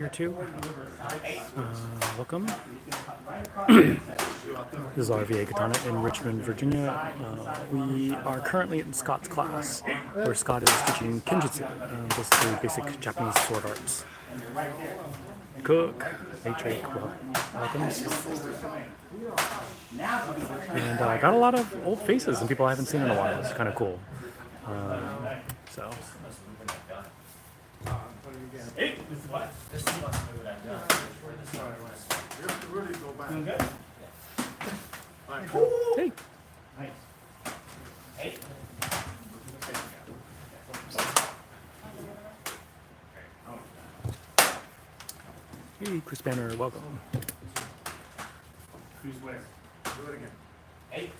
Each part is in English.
Here too. Welcome. This is RVA Katana in Richmond, Virginia. We are currently in Scott's class, where Scott is teaching Kenjutsu, basically basic Japanese sword arts. Cook, Matrix, welcome. And got a lot of old faces and people I haven't seen in a while. It's kind of cool. So. Hey, what? This is what's moving that down. You have to really go back. Doing good? Hey. Nice. Hey. Hey, Chris Banner, welcome. Who's where? Do it again. Hey.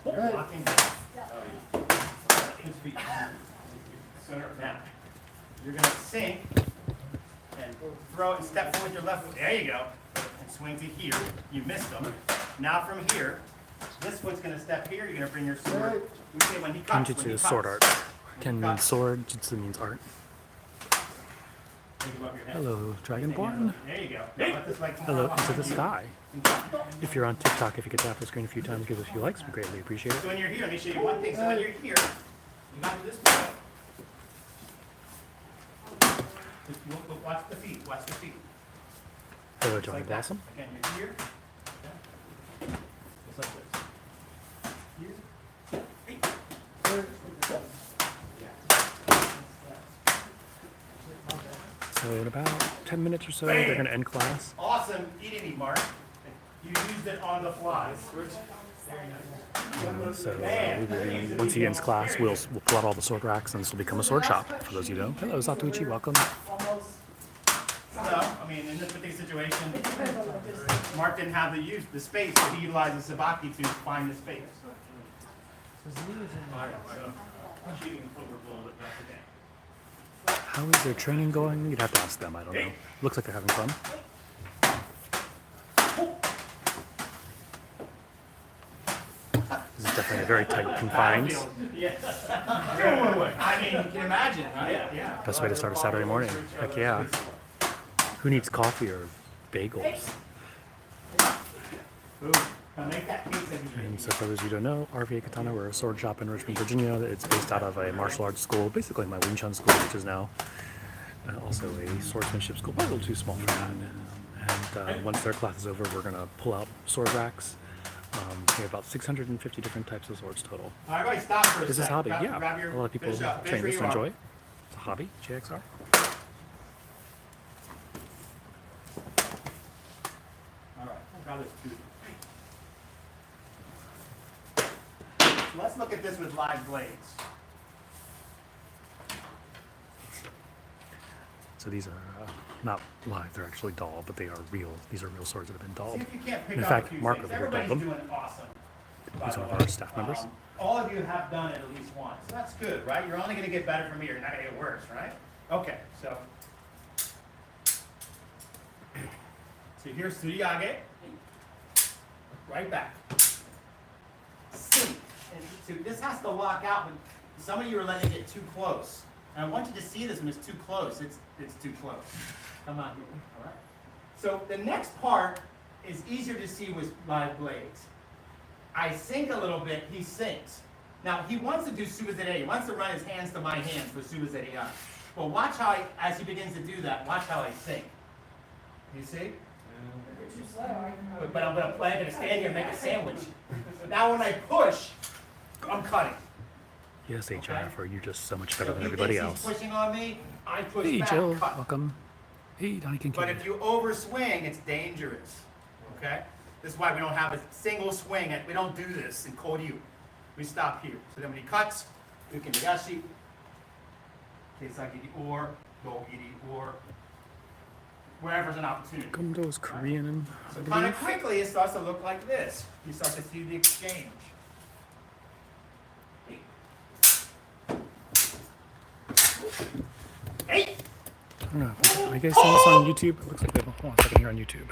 Locking down. His feet. Center now. You're going to sink and throw it and step forward with your left foot. There you go. And swing to here. You missed them. Now from here, this foot's going to step here. You're going to bring your sword. When he cuts, Kenjutsu is sword art. Ken means sword, Jutsu means art. Hello, Dragonborn. There you go. Hello into the sky. If you're on TikTok, if you could tap the screen a few times, give us a few likes, we greatly appreciate it. So when you're here, let me show you one thing. So when you're here, you got this way. Watch the feet. Watch the feet. Hello, Johnny Blossom. Again, you're here. Okay. Just like this. Here. Feet. So in about 10 minutes or so, they're going to end class. Awesome eating, Mark. You used it on the fly. Once he ends class, we'll pull out all the sword racks and this will become a sword shop, for those of you who know. Hello, Satoichi, welcome. So, I mean, in this particular situation, Mark didn't have the space, so he utilized the sabaki to find the space. How is their training going? You'd have to ask them, I don't know. Looks like they're having fun. This is definitely a very tight confined. I mean, you can imagine, right? Yeah. Best way to start a Saturday morning. Heck yeah. Who needs coffee or bagels? And so for those of you who don't know, RVA Katana, we're a sword shop in Richmond, Virginia. It's based out of a martial arts school, basically my Wing Chun school, which is now also a swordsmanship school, but a little too small for that. And once their class is over, we're going to pull out sword racks. We have about 650 different types of swords total. Everybody stop for a This is a hobby, yeah. A lot of people train this to enjoy it. It's a hobby, JXR. Let's look at this with live blades. So these are not live, they're actually doll, but they are real. These are real swords that have been dolled. In fact, Mark over here dolled them. Awesome, He's one of our staff members. All of you have done it at least once. So that's good, right? You're only going to get better from here. You're not going to get worse, right? Okay, so here's Suriyage. Right back. Sink. And this has to lock out, but some of you are letting it get too close. And I want you to see this when it's too close. It's too close. Come on here. All right. So the next part is easier to see with live blades. I sink a little bit, he sinks. Now he wants to do subazeri. He wants to run his hands to my hands for subazeri. But watch how as he begins to do that, watch how I sink. You see? But I'm going to stand here and make a sandwich. Now when I push, I'm cutting. Yes, HIF, you're just so much better than everybody else. He's pushing on me, I push Hey, back, Jill, cut. welcome. Hey, Donnie Kincaid. But if you overswing, it's dangerous. Okay? This is why we don't have a single swing. We don't do this in Koryu. We stop here. So then when he cuts, we can yashi, keisagi or, go iri or, wherever's an opportunity. Gundo is Korean. So kind of quickly, it starts to look like this. You start to see the exchange. Hey! I don't know. Are you guys seeing this on YouTube? It looks like they have a second here on YouTube.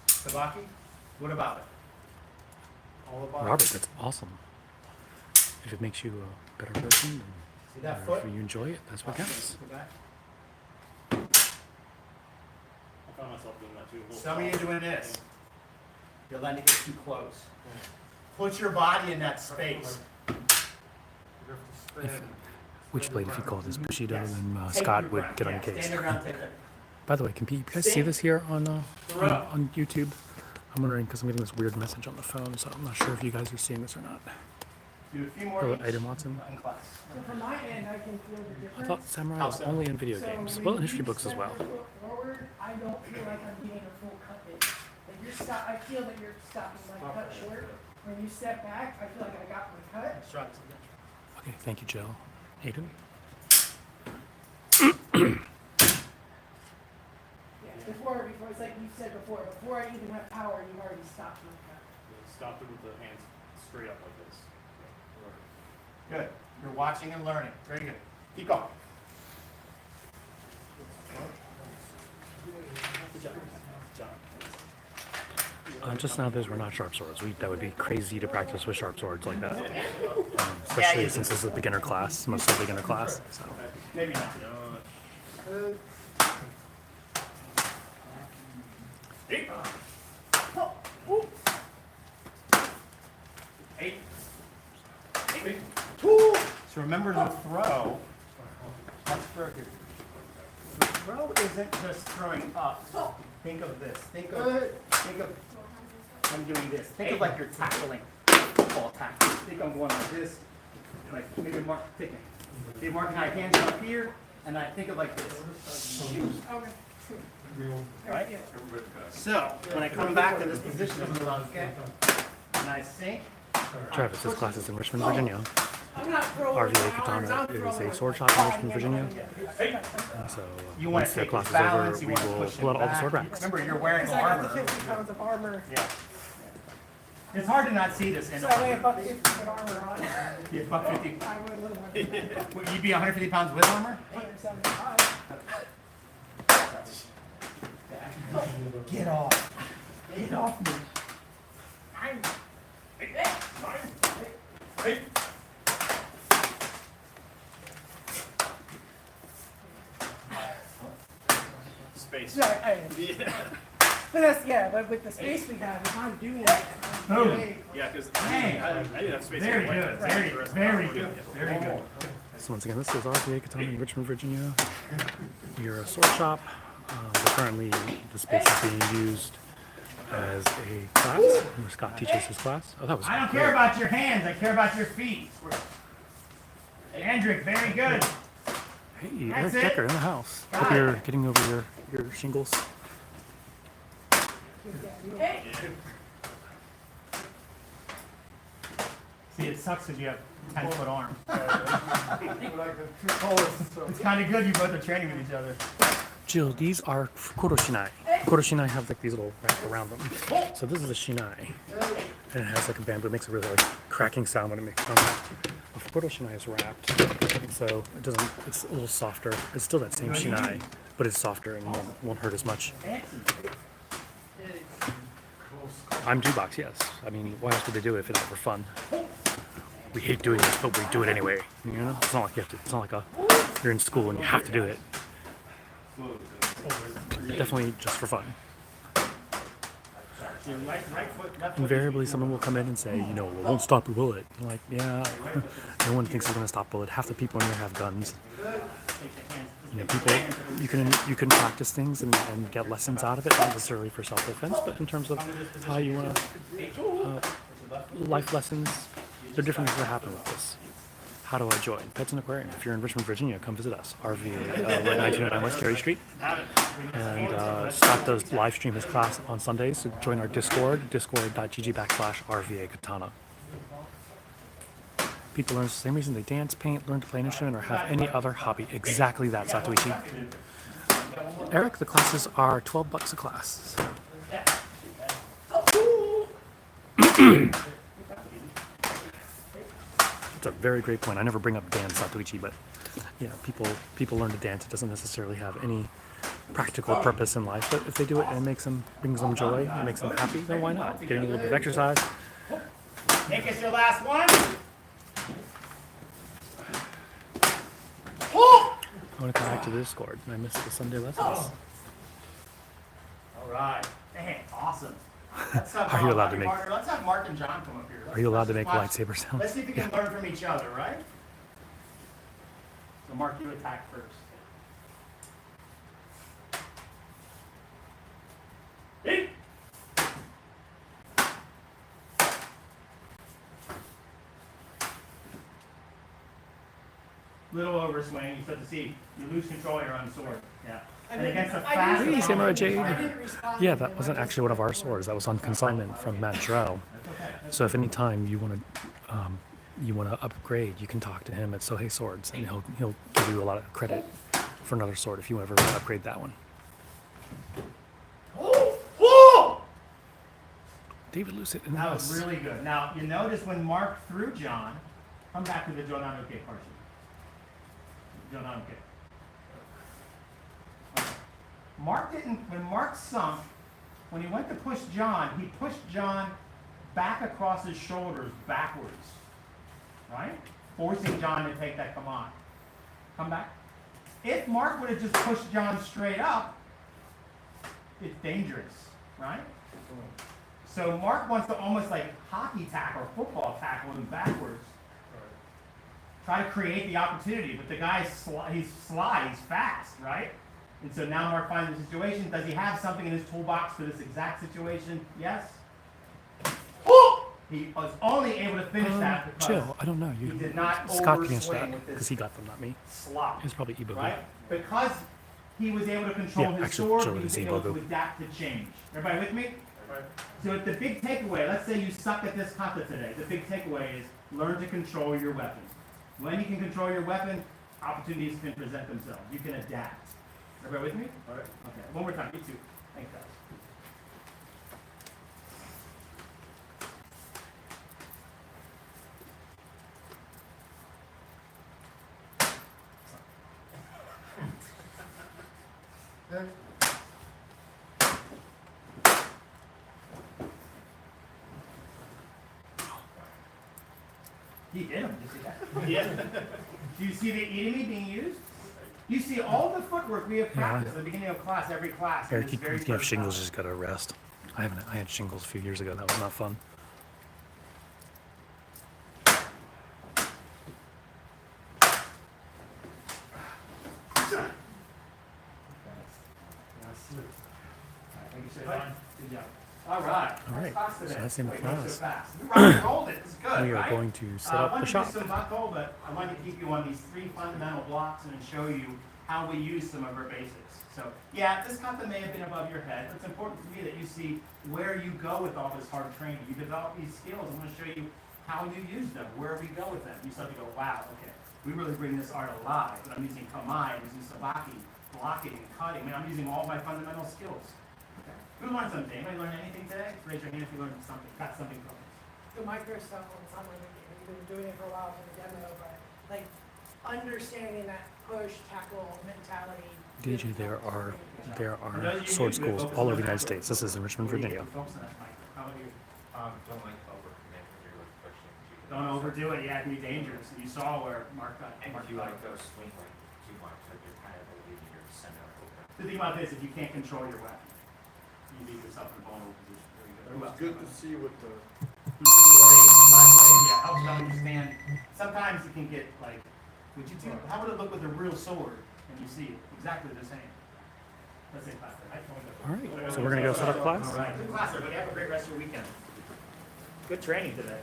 Sabaki, what about it? All about Robert, that's awesome. If it makes you a better person, See that or foot? if you enjoy it, that's what counts. See that? I found myself doing that too. a little Some of you soft. doing this. You're letting it get too close. Put your body in that space. Witchblade, if you call this Bushido, Yes. then Take Scott your would breath. get on Yeah, the case. stand your ground, take that. By the way, can you guys see this here on YouTube? I'm wondering because I'm getting this weird message on the phone, so I'm not sure if you guys are seeing this or not. Do a few more Hello, each Aiden Watson. in class. So from my end, I can feel the I difference. thought samurai How was so? only in video So games. when Well, in you history books as step well. your foot forward, I don't feel like I'm getting a full cut in. Like you're stop, I feel that you're stopping my cut short. When you step back, I feel like I got my cut. Okay, thank you, Jill. Aiden? Yeah, before it's like you said before I even have power, you already stopped my cut. Stop it with the hands straight up like this. Good. You're watching and learning. Very good. Keep going. Good job. Good job. Just now, those were not sharp swords. That would be crazy to practice with sharp swords like that. Especially since this is a beginner class, mostly beginner class. So. Maybe not. Eight. Eight. Eight. Woo. So remember the throw. That's very good. The throw isn't just throwing up. Think of this. Think of I'm doing this. Think of like you're tackling football tackle. Think I'm going like this. Like maybe mark thinking. You're marking my hands up here, and I think of like this. Okay. Right? So when I come back to this position, okay, and I sink. Travis, this class is in Richmond, Virginia. I'm not throwing RVA my arms, I'm Katana is throwing a sword my shop in body Richmond, and Virginia. my- And so You want once to the take class this is over, balance. You we want to will push pull out it all the back. sword racks. Remember, you're wearing I got the armor. 50 pounds of armor. Yeah. It's hard to not see this in So I weigh armor. about 50 with armor on. You're about 50. I would live Would you be 150 pounds with armor? 175. Get off. Get off me. Hey. Space. So, but that's, but with the space we have, if I'm doing it, Boom. Yeah, because Hey. I didn't have space. Very anyway. good. Very good. Very good. So once again, this is RVA Katana in Richmond, Virginia. You're a sword shop. Currently, the space is being used as a class where Scott teaches his class. Oh, that was I don't great. care about your hands. I care about your feet. Andrick, very good. Hey, That's Eric it. Decker in the house. Got Hope it. you're getting over your shingles. See, it sucks because you have 10-foot arms. It's kind of good you both are training with each other. Jill, these are koroshinai. Koroshinai have like these little wrap around them. So this is a shinai. And it has like a bamboo. It makes a really like cracking sound when it makes contact. The koroshinai is wrapped. So it doesn't, it's a little softer. It's still that same shinai, but it's softer and won't hurt as much. I'm G-Box, yes. I mean, why else would they do it if it's not for fun? We hate doing this, but we do it anyway. You know, it's not like you have to. It's not like you're in school and you have to do it. Definitely just for fun. Right foot, left foot. Invariably, someone will come in and say, you know, well, won't stop a bullet. I'm like, yeah, no one thinks it's going to stop a bullet. Half the people in here have guns. You know, people, you can practice things and get lessons out of it, not necessarily for self-defense, but in terms of how you want to, life lessons. There are different things that happen with this. How do I join? Pets and Aquarium. If you're in Richmond, Virginia, come visit us. RV, we're at 1909 West Carey Street. And Scott does live stream his class on Sundays. So join our Discord, discord.gg/RVA Katana. People learn the same reason they dance, paint, learn to play an instrument, or have any other hobby. Exactly that, Satoichi. Eric, the classes are $12 a class. It's a very great point. I never bring up dance, Satoichi, but you know, people learn to dance. It doesn't necessarily have any practical purpose in life, but if they do it and it brings them joy, it makes them happy, then why not? Getting a little bit of exercise. Nick, it's your last one. I want to come back to the Discord, and I missed the Sunday lessons. All right. Dang, awesome. Let's have, Are you allowed to my make- partner- Let's have Mark and John come up here. Are you allowed to Let's make watch- lightsaber sounds? Let's see if we can learn from each other, right? So Mark, you attack first. Hey! Little overswing, you start to see, you lose control of your own sword, yeah. And against a fast. Hey, Samurai Jade. I didn't respond Yeah, to that him. wasn't actually one of our swords. That was on consignment from Matt Drow. So if any time you want to upgrade, you can talk to him at Sohei Swords, and he'll give you a lot of credit for another sword if you ever want to upgrade that one. Oh! Oh! David Lucid in the That was house. really good. Now, you notice when Mark threw John, come back to the Jonanuke portion. Jonanuke. Mark didn't, when Mark sunk, when he went to push John, he pushed John back across his shoulders backwards, right? Forcing John to take that command. Come back. If Mark would have just pushed John straight up, it's dangerous, right? So Mark wants to almost like hockey tackle or football tackle him backwards. Try to create the opportunity, but the guy's he's sly, he's fast, right? And so now Mark finds the situation. Does he have something in his toolbox for this exact situation? Yes. Oh! He was only able to finish that because Chill. I don't know. he did not Scott can answer overswing that with because his he got them, not me. slop. It's probably Ebo. Right? Because he was able to control Yeah, his actually, sword, Joe he was is able to Ebo. adapt to change. Everybody with me? So the big takeaway, let's say you suck at this kata today. The big takeaway is learn to control your weapon. When you can control your weapon, opportunities can present themselves. You can adapt. Everybody with me? All right. Okay, one more time. You too. Thanks, guys. He hit him. Did you see that? Yeah. Do you see the enemy being used? You see all the footwork we have practiced at the beginning of class, every class. in Eric, this you very can have first shingles. class. Just got to rest. I had shingles a few years ago. That was not fun. Thank you, Stefan. Good job. All right. All right. Class So today. that's the end of Wait, not so class. fast. We rock and rolled it. It's good, We are right? going to set I up the wanted shop. to do some buckle, but I wanted to keep you on these three fundamental blocks and show you how we use some of our basics. So, yeah, this kata may have been above your head, but it's important to me that you see where you go with all this hard training. You develop these skills. I'm going to show you how you use them, where we go with them. You start to go, wow, okay, we really bring this art alive. But I'm using kamai, I'm using sabaki, blocking, and cutting. I mean, I'm using all my fundamental skills. Okay. Who learned something? Anybody learn anything today? Raise your hand if you learned something, got something from it. The micro stuff on some of it, we've been doing it for a while for the demo, but like understanding that push, tackle mentality. DJ, there are sword schools all over the United States. This is in Richmond, Virginia. Focus on that mic. How about you? Don't like overcommit when you're like pushing. Don't overdo it. Yeah, it can be dangerous. And you saw where Mark got. And Mark if you got- like go swing like too much, like you're kind of leaving your center open. The thing about this, if you can't control your weapon, you leave yourself in a vulnerable position. Very good. It was good to see with the, Yeah, helps them understand. Sometimes it can get like, would you do? How would it look with a real sword? And you see it exactly the same. Let's say class. All right. So we're gonna go set up class. All right. Good class, everybody. Have a great rest of your weekend. Good training today.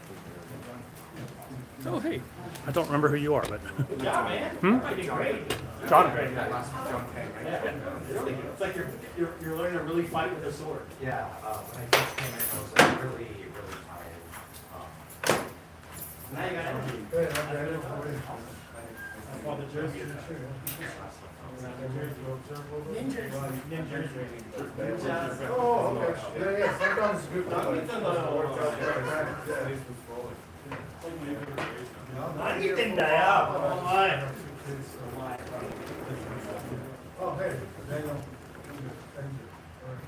Oh, hey. I don't remember who you are, but Good job, man. Hmm? You did great. John. Great. Yeah, really good. It's like you're learning to really fight with a sword. Yeah, when I first came in, I was like really, really tired. Now you got energy. hey, I got it. Well, the jersey is Ninjas. Ninjas. Oh, okay. Yeah, yeah, sometimes it's good. Not with the- Worked out great, right? Yeah. Nagitinda, Oh, hey, Daniel. Thank you. All right.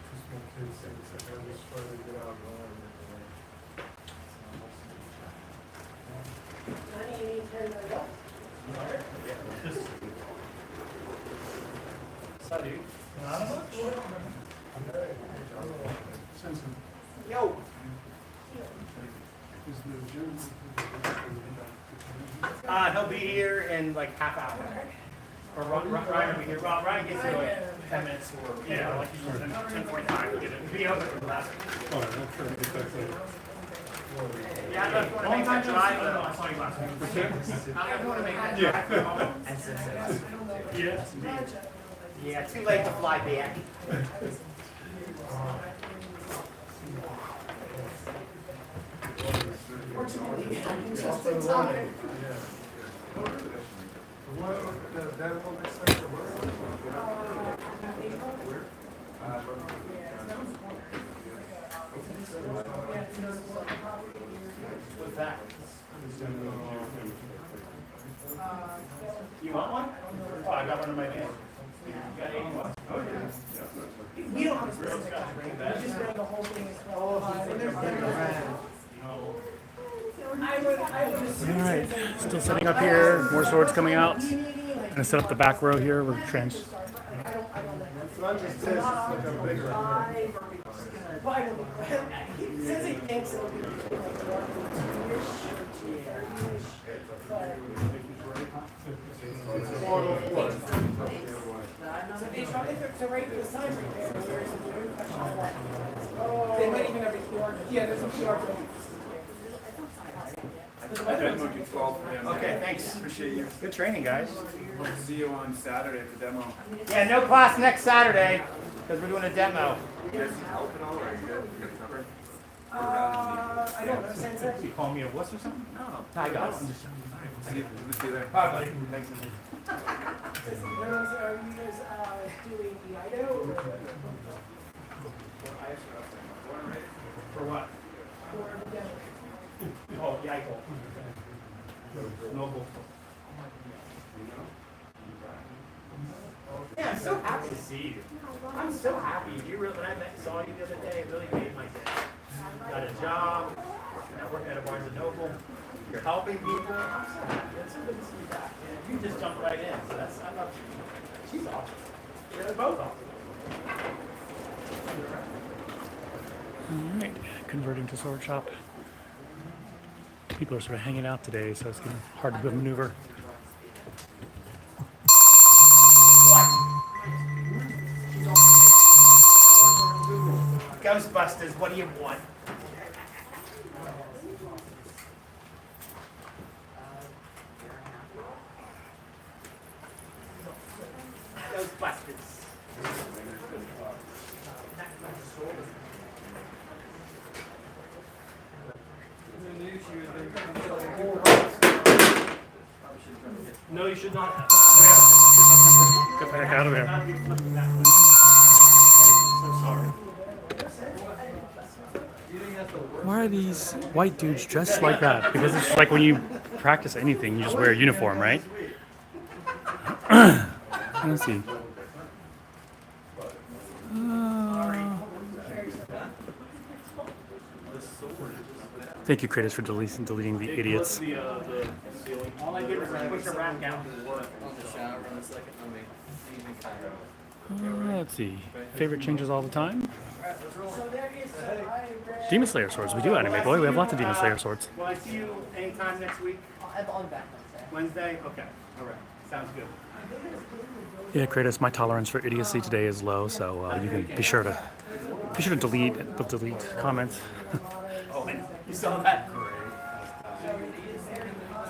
Just my kids say it's like, I'm just trying to get out and run and everything. Honey, you need $10 million. Yo. He'll be here in like half hour. Or Ryan will be here. Well, Ryan gets here like 10 minutes or Yeah, like you said, 10:45 to get it. be over for the last. Oh, that's right, exactly. Yeah, I don't want to make that drive. I saw you last week. I don't want to make that drive home. Yes. Yeah, too late to fly back. Fortunately, I'm just Off in and time. running. What, that will next time for work? What's that? You want one? Oh, I got one in my van. You got 81. We don't have a specific time frame, we just know the whole thing is 12. And there's I would assume. All right, still setting up here. More swords coming out. Gonna set up the back row here. We're trans. I don't like It's not just this, it's like a bigger. Well, I don't know. He says he thinks it'll be like more two-ish or three-ish, but. So right, the sign right there, where is it? They might even have a QR. Yeah, there's a QR code. Okay, thanks. Appreciate you. Good training, guys. See you on Saturday for demo. Yeah, no class next Saturday because we're doing a demo. You guys help at all, or you good covered? I don't know, Sensei. You call me a wuss or something? No. I got it. See you there. Bye, buddy. Thanks. Are you guys doing the Idaho For what? or the demo? Oh, yeah, I go. Noble. Yeah, I'm so happy to see you. I'm so happy. You really, when I saw you the other day, it really made my day. Got a job. You're working at a Barnes and Noble. You're helping people. I'm so happy. It's so good to see you back. And you just jumped right in. So that's, I love you. She's awesome. They're both awesome. All right, converting to sword shop. People are sort of hanging out today, so it's getting hard to maneuver. Ghostbusters, what do you want? Ghostbusters. No, you should not have. Get the heck out of there. So sorry. Why are these white dudes dressed like that? Because it's like when you practice anything, you just wear a uniform, right? Let's see. Thank you, creators, for deleting the idiots. The ceiling. All I did was push a rack down. Let's see. Favorite changes all the time? So there is, I read. Demon Slayer swords. We do anime boy. We have lots of Demon Slayer swords. Will I see you anytime next week? I'll be back Wednesday? Okay. All right. Sounds good. Yeah, Kratos, my tolerance for idiocy today is low, so you can be sure to delete comments. Oh, man. You saw that?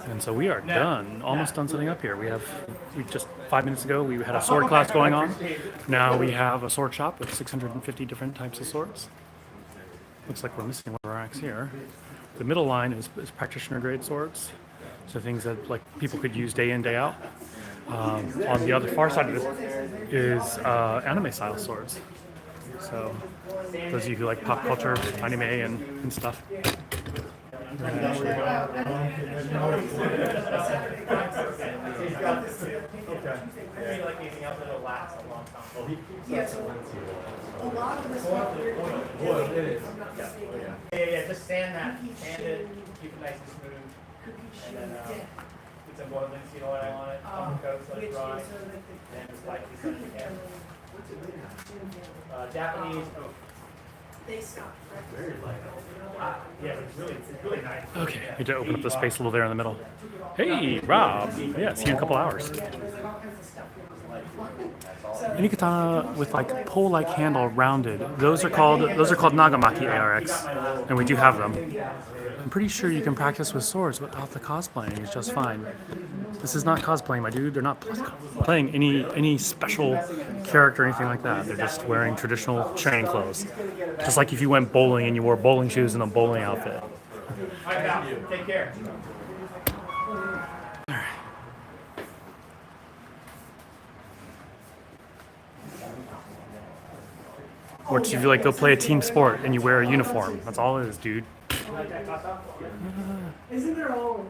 And so we are done, almost done setting up here. We just 5 minutes ago we had a sword class going on. Now we have a sword shop with 650 different types of swords. Looks like we're missing one of our racks here. The middle line is practitioner grade swords, so things that like people could use day in, day out. On the other far side of it is anime style swords. So those of you who like pop culture, anime, and stuff. Like anything else that'll last a long time. Yeah, so a lot of the stuff we're doing. Yeah, just sand that. Sand it. Keep it nice and smooth. And then some oil, linseed oil on it, undercoat, so Which it's is dry, sort of like the. and just lightly sun it again. Japanese oak. They stop. Very light. Yeah, it's really nice. Okay, need to open up the space a little there in the middle. Hey, Rob. Yeah, see you in a couple hours. Yeah, there's like all kinds of stuff. Any katana with like pole-like handle rounded, those are called Nagamaki ARX, and we do have them. I'm pretty sure you can practice with swords without the cosplaying. It's just fine. This is not cosplaying, my dude. They're not playing any special character or anything like that. They're just wearing traditional training clothes. Just like if you went bowling and you wore bowling shoes and a bowling outfit. All right, pal, take care. Or if you like go play a team sport and you wear a uniform. That's all it is, dude. Isn't there always?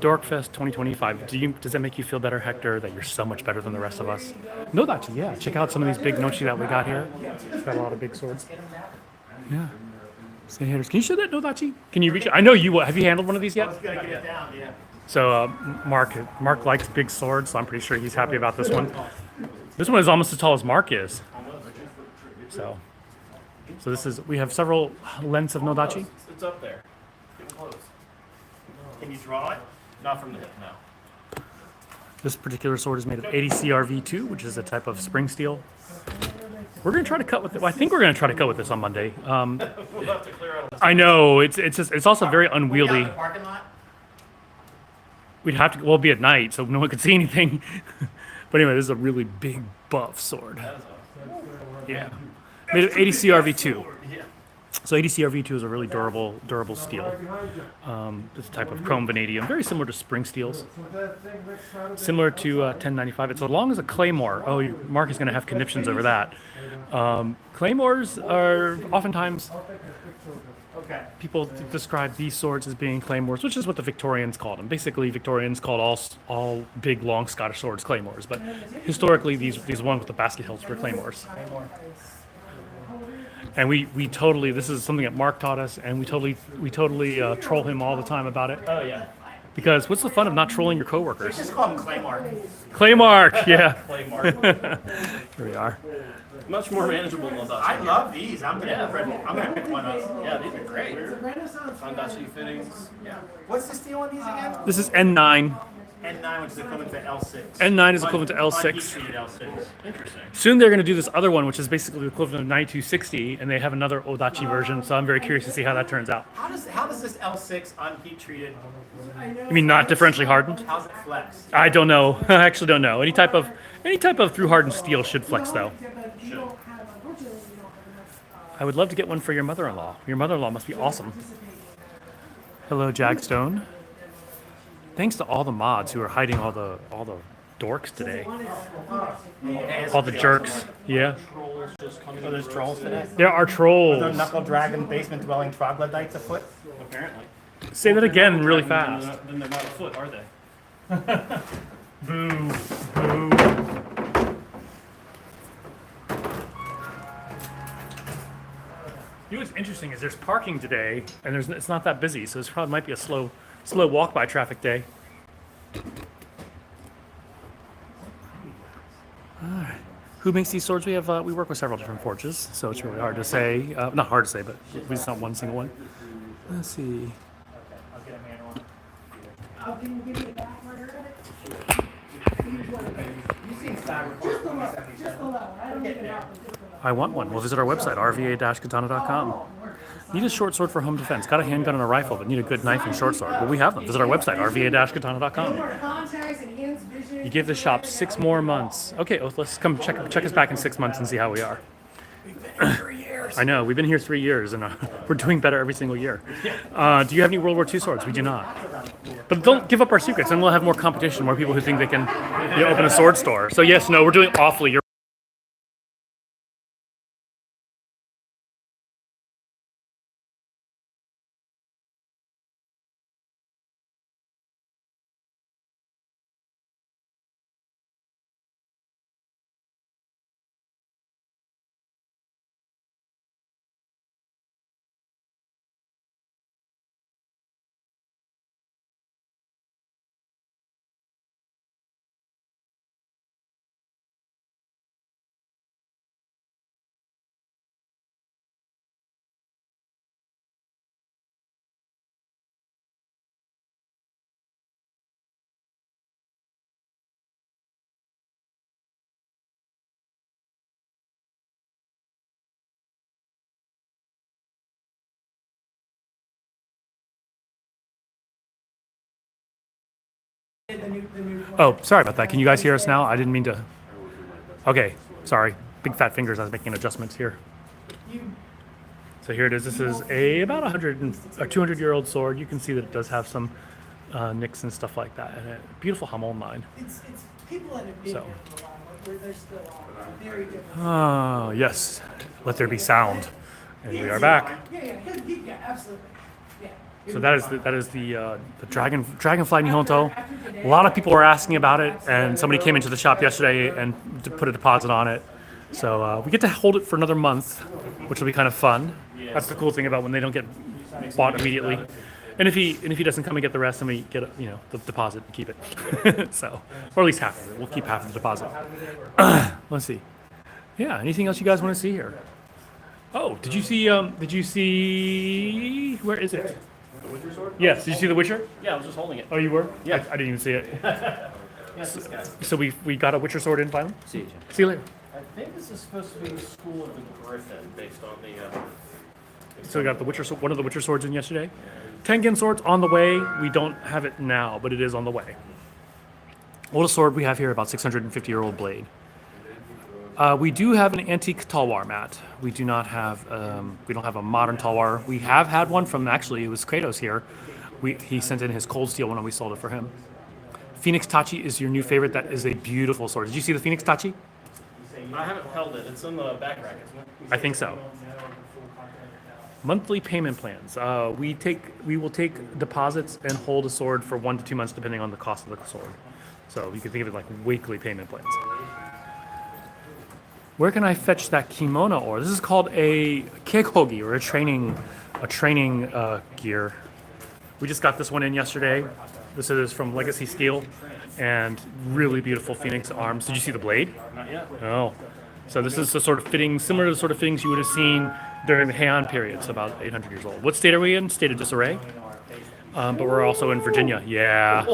Dorkfest 2025. Does that make you feel better, Hector, that you're so much better than the rest of us? Nodachi, yeah. Check out some of these big nochi that we got here. Got a lot of big swords. Yeah. Say haters. Can you show that Nodachi? Can you reach it? I know you will. Have you handled one of these I yet? was gonna get it down, yeah. So Mark likes big swords, so I'm pretty sure he's happy about this one. This one is almost as tall as Mark is. So we have several lengths of Nodachi. It's up there. Get close. Can you draw it? Not from the hip, no. This particular sword is made of 80 CRV2, which is a type of spring steel. We're gonna try to cut with it. Well, I think we're gonna try to cut with this on Monday. We'll have to clear out. I know it's also very unwieldy. We got the parking lot? We'd have to. We'll be at night, so no one could see anything. But anyway, this is a really big buff sword. Yeah, made of 80 CRV2. Yeah. So 80 CRV2 is a really durable steel. This type of chrome vanadium, very similar to spring steels. Similar to 1095. It's as long as a claymore. Oh, Mark is going to have conniptions over that. Claymores are oftentimes, Okay. people describe these swords as being claymores, which is what the Victorians called them. Basically, Victorians called all big, long Scottish swords claymores. But historically, these ones with the basket hilts were claymores. And we totally, this is something that Mark taught us, and we totally troll him all the time about it. Oh, yeah. Because what's the fun of not trolling your coworkers? Just call him Claymore. Claymark, yeah. Clay mark. Here we are. Much more manageable than Nodachi. I love these. I'm gonna pick one up. Yeah, these are great. Nodachi fittings. Yeah. What's the steel on these again? This is N9. N9, which is equivalent to L6. N9 is equivalent to L6. Unheat-treated L6. Interesting. Soon they're going to do this other one, which is basically the equivalent of 9260, and they have another Odachi version, so I'm very curious to see how that turns out. How does this L6 unheat treated? You mean not differentially hardened? How's it flex? I don't know. I actually don't know. Any type of through hardened steel should flex, though. I would love to get one for your mother-in-law. Your mother-in-law must be awesome. Hello, Jagstone. Thanks to all the mods who are hiding all the dorks today. All the jerks. Yeah. Oh, there's trolls today? There are The trolls. knuckle dragon basement dwelling troglodytes afoot? Apparently. Say that again really fast. Then they're not afoot, are they? Boo. Boo. You know what's interesting is there's parking today, and it's not that busy, so this probably might be a slow walk-by traffic day. All right. Who makes these swords? We work with several different forges, so it's really hard to say. Not hard to say, but it's not one single one. Let's see. I'll get a manual. Oh, can you give me a back order of it? You've seen Star Report Just the low, just the low. I don't need an offer, just the low. I want one. Well, visit our website, rva-katana.com. Need a short sword for home defense. Got a handgun and a rifle, but need a good knife and short sword. Well, we have them. Visit our website, rva-katana.com. More contacts, enhanced vision. You give the shop 6 more months. Okay, well, let's come check us back in 6 months and see how we are. I know, we've been here 3 years, and we're doing better every single year. Do you have any World War II swords? We do not. But don't give up our secrets, and we'll have more competition, more people who think they can open a sword store. So yes, no, we're doing awfully. You're The new Oh, sorry about that. Can you guys hear us now? I didn't mean to. Okay, sorry. Big fat fingers. I was making adjustments here. So here it is. This is about 200-year-old sword. You can see that it does have some nicks and stuff like that. And a beautiful Hamon line. It's people that have been So. here for a while, like they're still on. Very different. Oh, yes. Let there be sound. And we are back. Yeah, absolutely. Yeah. So that is the Dragonfly Nihonto. A lot of people were asking about it, and somebody came into the shop yesterday and put a deposit on it. So we get to hold it for another month, which will be kind of fun. That's the cool thing about when they don't get bought immediately. And if he doesn't come and get the rest, then we get the deposit and keep it. So, or at least half of it. We'll keep half of the deposit. Let's see. Yeah. Anything else you guys want to see here? Oh, did you see? Where is it? The Witcher sword? Yes. Did you see The Witcher? Yeah, I was just holding it. Oh, you were? Yeah. I didn't even see it. Yes, this guy. So we got a Witcher sword in finally. See you, See you later. I think this is supposed to be the School of the Griffin, based on the. So we got one of the Witcher swords in yesterday. Tengen swords on the way. We don't have it now, but it is on the way. Oldest sword we have here, about 650-year-old blade. We do have an antique talwar mat. We do not have. We don't have a modern talwar. We have had one from it was Kratos here. He sent in his cold steel one and we sold it for him. Phoenix Tachi is your new favorite. That is a beautiful sword. Did you see the Phoenix Tachi? I haven't held it. It's in the back rack, isn't it? I think so. Monthly payment plans. We will take deposits and hold a sword for 1 to 2 months, depending on the cost of the sword. So you can think of it like weekly payment plans. Where can I fetch that kimono ore? This is called a kekogi, or a training gear. We just got this one in yesterday. This is from Legacy Steel, and really beautiful phoenix arms. Did you see the blade? Not yet. Oh. So this is the sort of fitting, similar to the sort of fittings you would have seen during the Heian period, so about 800 years old. What state are we in? State of disarray. But we're also in Virginia. Yeah.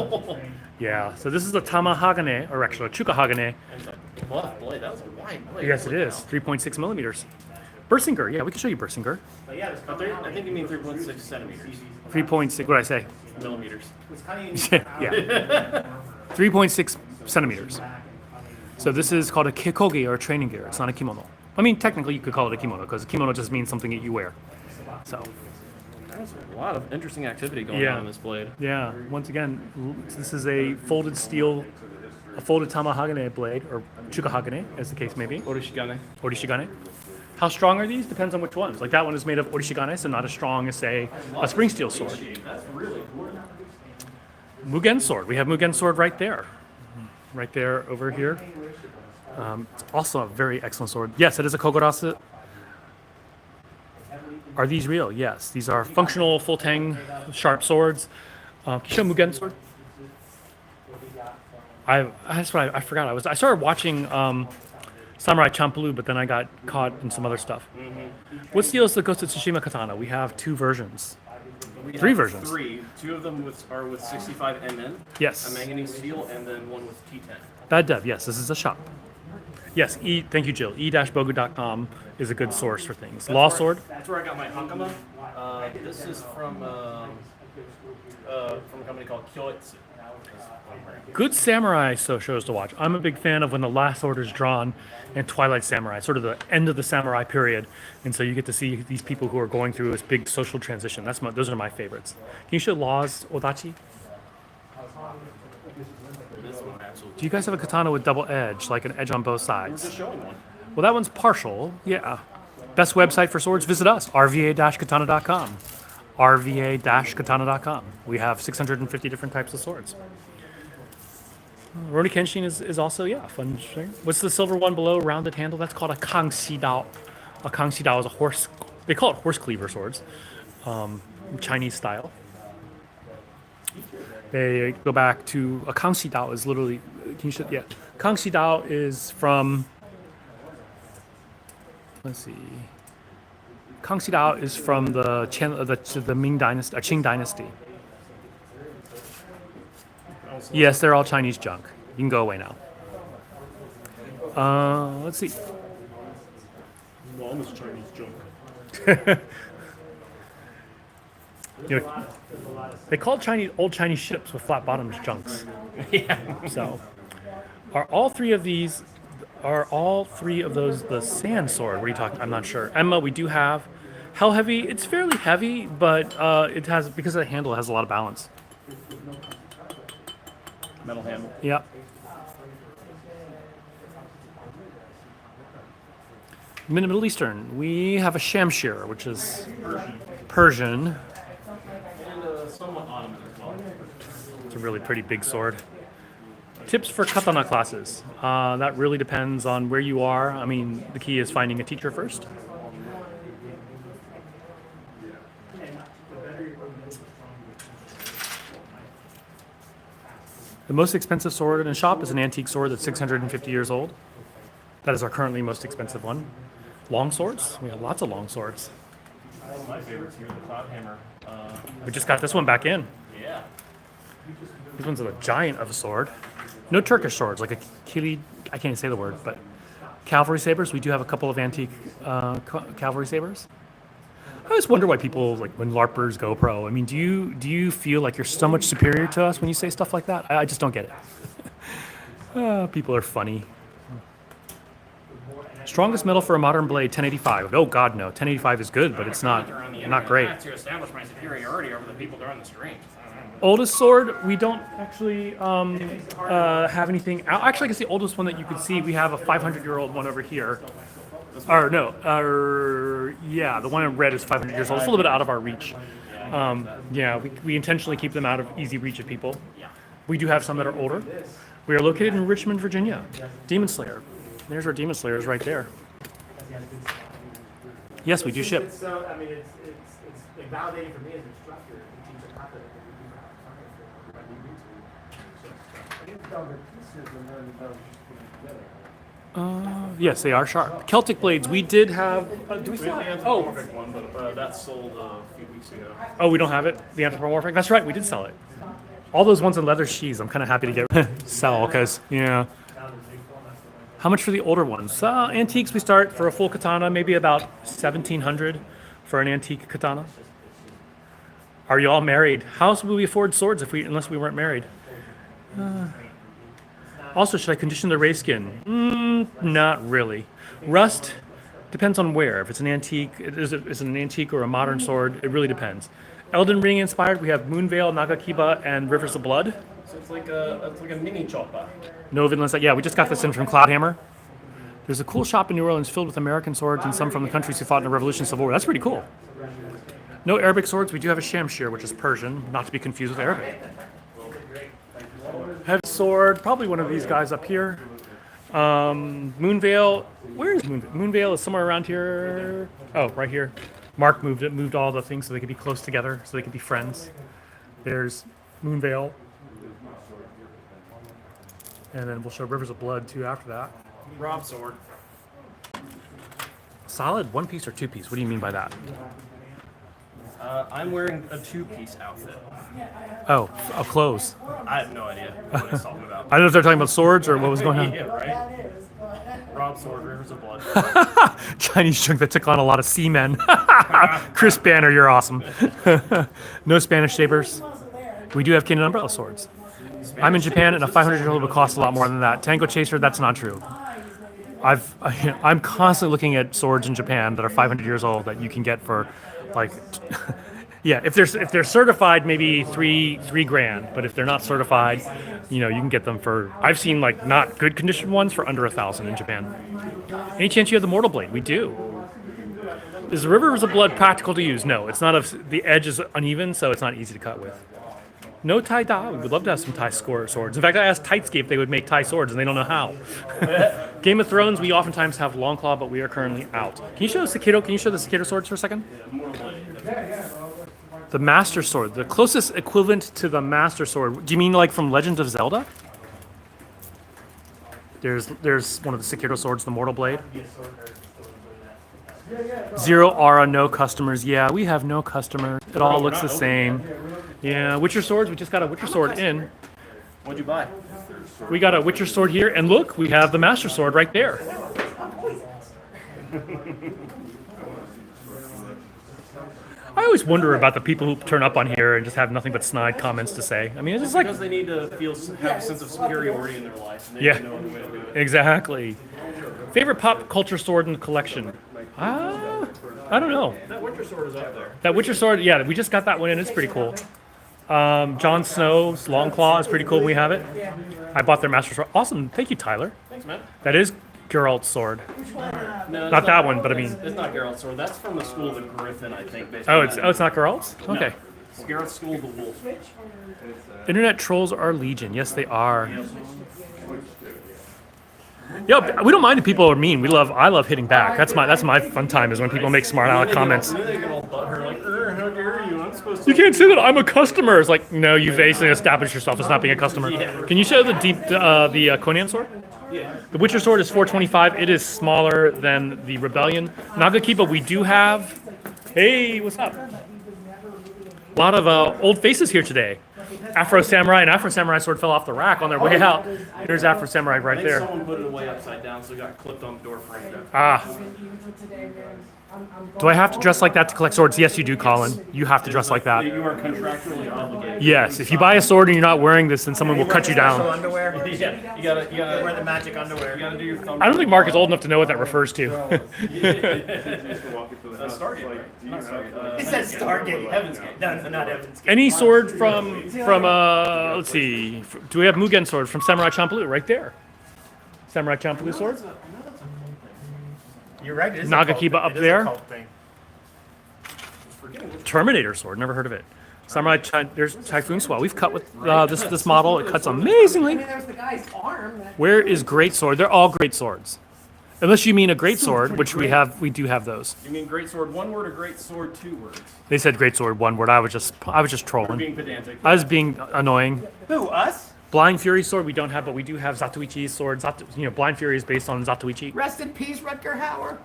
Yeah. So this is a Tamahagane, or actually a Chukahagane. And the bluff blade. That was a wide blade. Yes, it is. 3.6 millimeters. Bersinger. Yeah, we can show you Bersinger. I think you mean 3.6 centimeters. 3.6. What did I say? Millimeters. It's kind of unique. Yeah. 3.6 centimeters. So this is called a kekogi, or a training gear. It's not a kimono. I mean, technically you could call it a kimono, because a kimono just means something that you wear. So. There's a lot of interesting activity going Yeah. on in this blade. Yeah, once again, this is a folded steel, a folded Tamahagane blade, or Chukahagane, as the case may be, Orishigane. Orishigane. How strong are these? Depends on which ones. Like that one is made of Orishigane, so not as strong as, say, a spring steel sword. That's really cool. Mugen sword. We have Mugen sword right there. Right there, over here. It's also a very excellent sword. Yes, it is a Kogurasu. Are these real? Yes. These are functional, full-tang, sharp swords. Can you show Mugen sword? That's what I forgot. I started watching Samurai Champloo, but then I got caught in some other stuff. What steel is the Ghost of Tsushima katana? We have 2 versions. We 3 have versions. 3. 2 of them are with 65 Mn. Yes. A manganese steel, and then one with T10. Bad Dev, yes, this is a shop. Yes, thank you, Jill. e-bogu.com is a good source for things. Law Sword. That's where I got my Hakama. This is from a company called Kyoitsu. Good samurai shows to watch. I'm a big fan of when the last order is drawn and Twilight Samurai, sort of the end of the samurai period. And so you get to see these people who are going through this big social transition. Those are my favorites. Can you show Law's Odachi? This one, absolutely. Do you guys have a katana with double edge, like an edge on both We're just sides? showing one. Well, that one's partial. Yeah. Best website for swords, visit us, rva-katana.com. rva-katana.com. We have 650 different types of swords. Rurouni Kenshin is also, fun. What's the silver one below, rounded handle? That's called a Kangxi Dao. A Kangxi Dao is a horse, they call it horse cleaver swords, Chinese style. They go back to, a Kangxi Dao is literally, can you show, yeah. Kangxi Dao is from, let's see. Kangxi Dao is from the Ming Dynasty, Qing Dynasty. Yes, they're all Chinese junk. You can go away now. Let's see. Well, almost Chinese junk. You know, they call Chinese old Chinese ships with flat bottoms junks. Yeah. So, are all three of those the sand sword? What are you talking? I'm not sure. Emma, we do have. How heavy? It's fairly heavy, but it has, because of the handle, it has a lot of balance. Metal handle. Yep. Middle Eastern, we have a Shamshir, which is Persian. And somewhat Ottoman as well. It's a really pretty big sword. Tips for katana classes. That really depends on where you are. I mean, the key is finding a teacher first. The most expensive sword in a shop is an antique sword that's 650 years old. That is our currently most expensive one. Long swords? We have lots of long swords. One of my favorites here, the cloud hammer. We just got this one back in. Yeah. This one's a giant of a sword. No Turkish swords, like a kili, I can't even say the word, but cavalry sabers. We do have a couple of antique cavalry sabers. I always wonder why people, like when LARPers go pro, I mean, do you feel like you're so much superior to us when you say stuff like that? I just don't get it. People are funny. Strongest metal for a modern blade, 1085. Oh God, no. 1085 is good, but it's not great. To establish my superiority over the people during the stream. Oldest sword, we don't actually have anything out. Actually, I guess the oldest one that you could see, we have a 500-year-old one over here. Or no, yeah, the one in red is 500 years old. It's a little bit out of our reach. Yeah, we intentionally keep them out of easy reach of people. We do have some that are older. We are located in Richmond, Virginia. Demon Slayer. There's our Demon Slayers right there. Yes, we do ship. It's so, I mean, it's like validating for me as an instructor to teach a concept that we do have Yes, they are sharp. Celtic blades, we did have. Do we We still have the have? anthropomorphic one, but that sold a few weeks ago. Oh, we don't have it? The anthropomorphic? That's right, we did sell it. All those ones in leather sheaths, I'm kind of happy to get sell, because, yeah. How much for the older ones? Antiques, we start for a full katana, maybe about 1,700 for an antique katana. Are you all married? How else would we afford swords unless we weren't married? Also, should I condition the ray skin? Not really. Rust depends on where. If it's an antique, is it an antique or a modern sword? It really depends. Elden Ring inspired, we have Moonveil, Nagakiba, and Rivers of Blood. So it's like a mini chopper. No Vinland, yeah, we just got this in from Cloudhammer. There's a cool shop in New Orleans filled with American swords and some from the countries who fought in the Revolution Civil War. That's pretty cool. No Arabic swords. We do have a Shamshir, which is Persian, not to be confused with Arabic. Heavy sword, probably one of these guys up here. Moonveil, where is Moonveil? Moonveil is somewhere around here. Oh, right here. Mark moved all the things so they could be close together, so they could be friends. There's Moonveil. And then we'll show Rivers of Blood too after that. Rob sword. Solid one piece or two piece? What do you mean by that? I'm wearing a two-piece outfit. Oh, clothes. I have no idea what he's talking about. I don't know if they're talking about swords or what was going on. Yeah, right? Rob sword, Rivers of Blood. Chinese junk that took on a lot of seamen. Chris Banner, you're awesome. No Spanish sabers. We do have cane and umbrella swords. I'm in Japan, and a 500-year-old would cost a lot more than that. Tango Chaser, that's not true. I'm constantly looking at swords in Japan that are 500 years old that you can get for, like, yeah. If they're certified, maybe three grand. But if they're not certified, you can get them for. I've seen like not good condition ones for under 1,000 in Japan. Any chance you have the Mortal Blade? We do. Is the Rivers of Blood practical to use? No, it's not. The edge is uneven, so it's not easy to cut with. No tie dye. We would love to have some tie swords. In fact, I asked Tightscape if they would make tie swords, and they don't know how. Game of Thrones, we oftentimes have Longclaw, but we are currently out. Can you show the Cicado? Can you show the Cicado swords for a second? The Master Sword, the closest equivalent to the Master Sword. Do you mean like from Legend of Zelda? There's one of the Cicado swords, the Mortal Blade. Zero aura, no customers. Yeah, we have no customers. It all looks the same. Yeah, Witcher swords. We just got a Witcher sword in. What'd you buy? We got a Witcher sword here, and look, we have the Master Sword right there. I always wonder about the people who turn up on here and just have nothing but snide comments to say. I mean, it's just like, Because they need to have a sense of superiority in their life, and they Yeah. need to know the way to do it. exactly. Favorite pop culture sword in the collection? I don't know. That Winter Sword is up there. That Witcher sword, yeah, we just got that one in. It's pretty cool. Jon Snow's Longclaw is pretty cool when we have it. I bought their Master Sword. Awesome. Thank you, Tyler. Thanks, man. That is Geralt's sword. No, it's Not that one, but I mean- it's not Geralt's sword. That's from the School of the Griffin, I think. based Oh, on it's that. it's not Geralt's? Okay. It's Geralt's School of the Wolf. Internet trolls are legion. Yes, they are. Yeah, we don't mind if people are mean. I love hitting back. That's my fun time is when people make smart aleck comments. And then they get all butthurt, like, how dare you? I'm supposed to. You can't say that I'm a customer. It's like, no, you've basically established yourself as not being a customer. Can you show the Conan sword? Yeah. The Witcher sword is 425. It is smaller than the Rebellion. Nagakiba, we do have. Hey, what's up? A lot of old faces here today. Afro Samurai and Afro Samurai sword fell off the rack on their way out. There's Afro Samurai I right think there. someone put it away upside down, so it got clipped on the door frame. Ah. Do I have to dress like that to collect swords? Yes, you do, Colin. You have to dress like that. You are contractually obligated. Yes, if you buy a sword and you're not wearing this, then someone will cut you Special down. underwear. Yeah, you gotta Wear the magic underwear. You gotta do your thumb. I don't think Mark is old enough to know what that refers to. Stargate. Not Stargate. It says Stargate. Heaven's Gate. No, not Heaven's Gate. Any sword from let's see, do we have Mugen sword from Samurai Champloo right there? Samurai Champloo sword. You're right. It is Nagakiba a cult. up It is a there. cult thing. Terminator sword. Never heard of it. There's Typhoon Swell. We've cut with this model. It cuts amazingly. There's the guy's arm. Where is Great Sword? They're all great swords. Unless you mean a great sword, which we do have those. You mean great sword one word or great sword two words? They said great sword one word. I was just We're trolling. being pedantic. I was being annoying. Who, us? Blind Fury sword we don't have, but we do have Zatoichi's sword. Blind Fury is based on Zatoichi. Rest in peace, Rutger Hauer.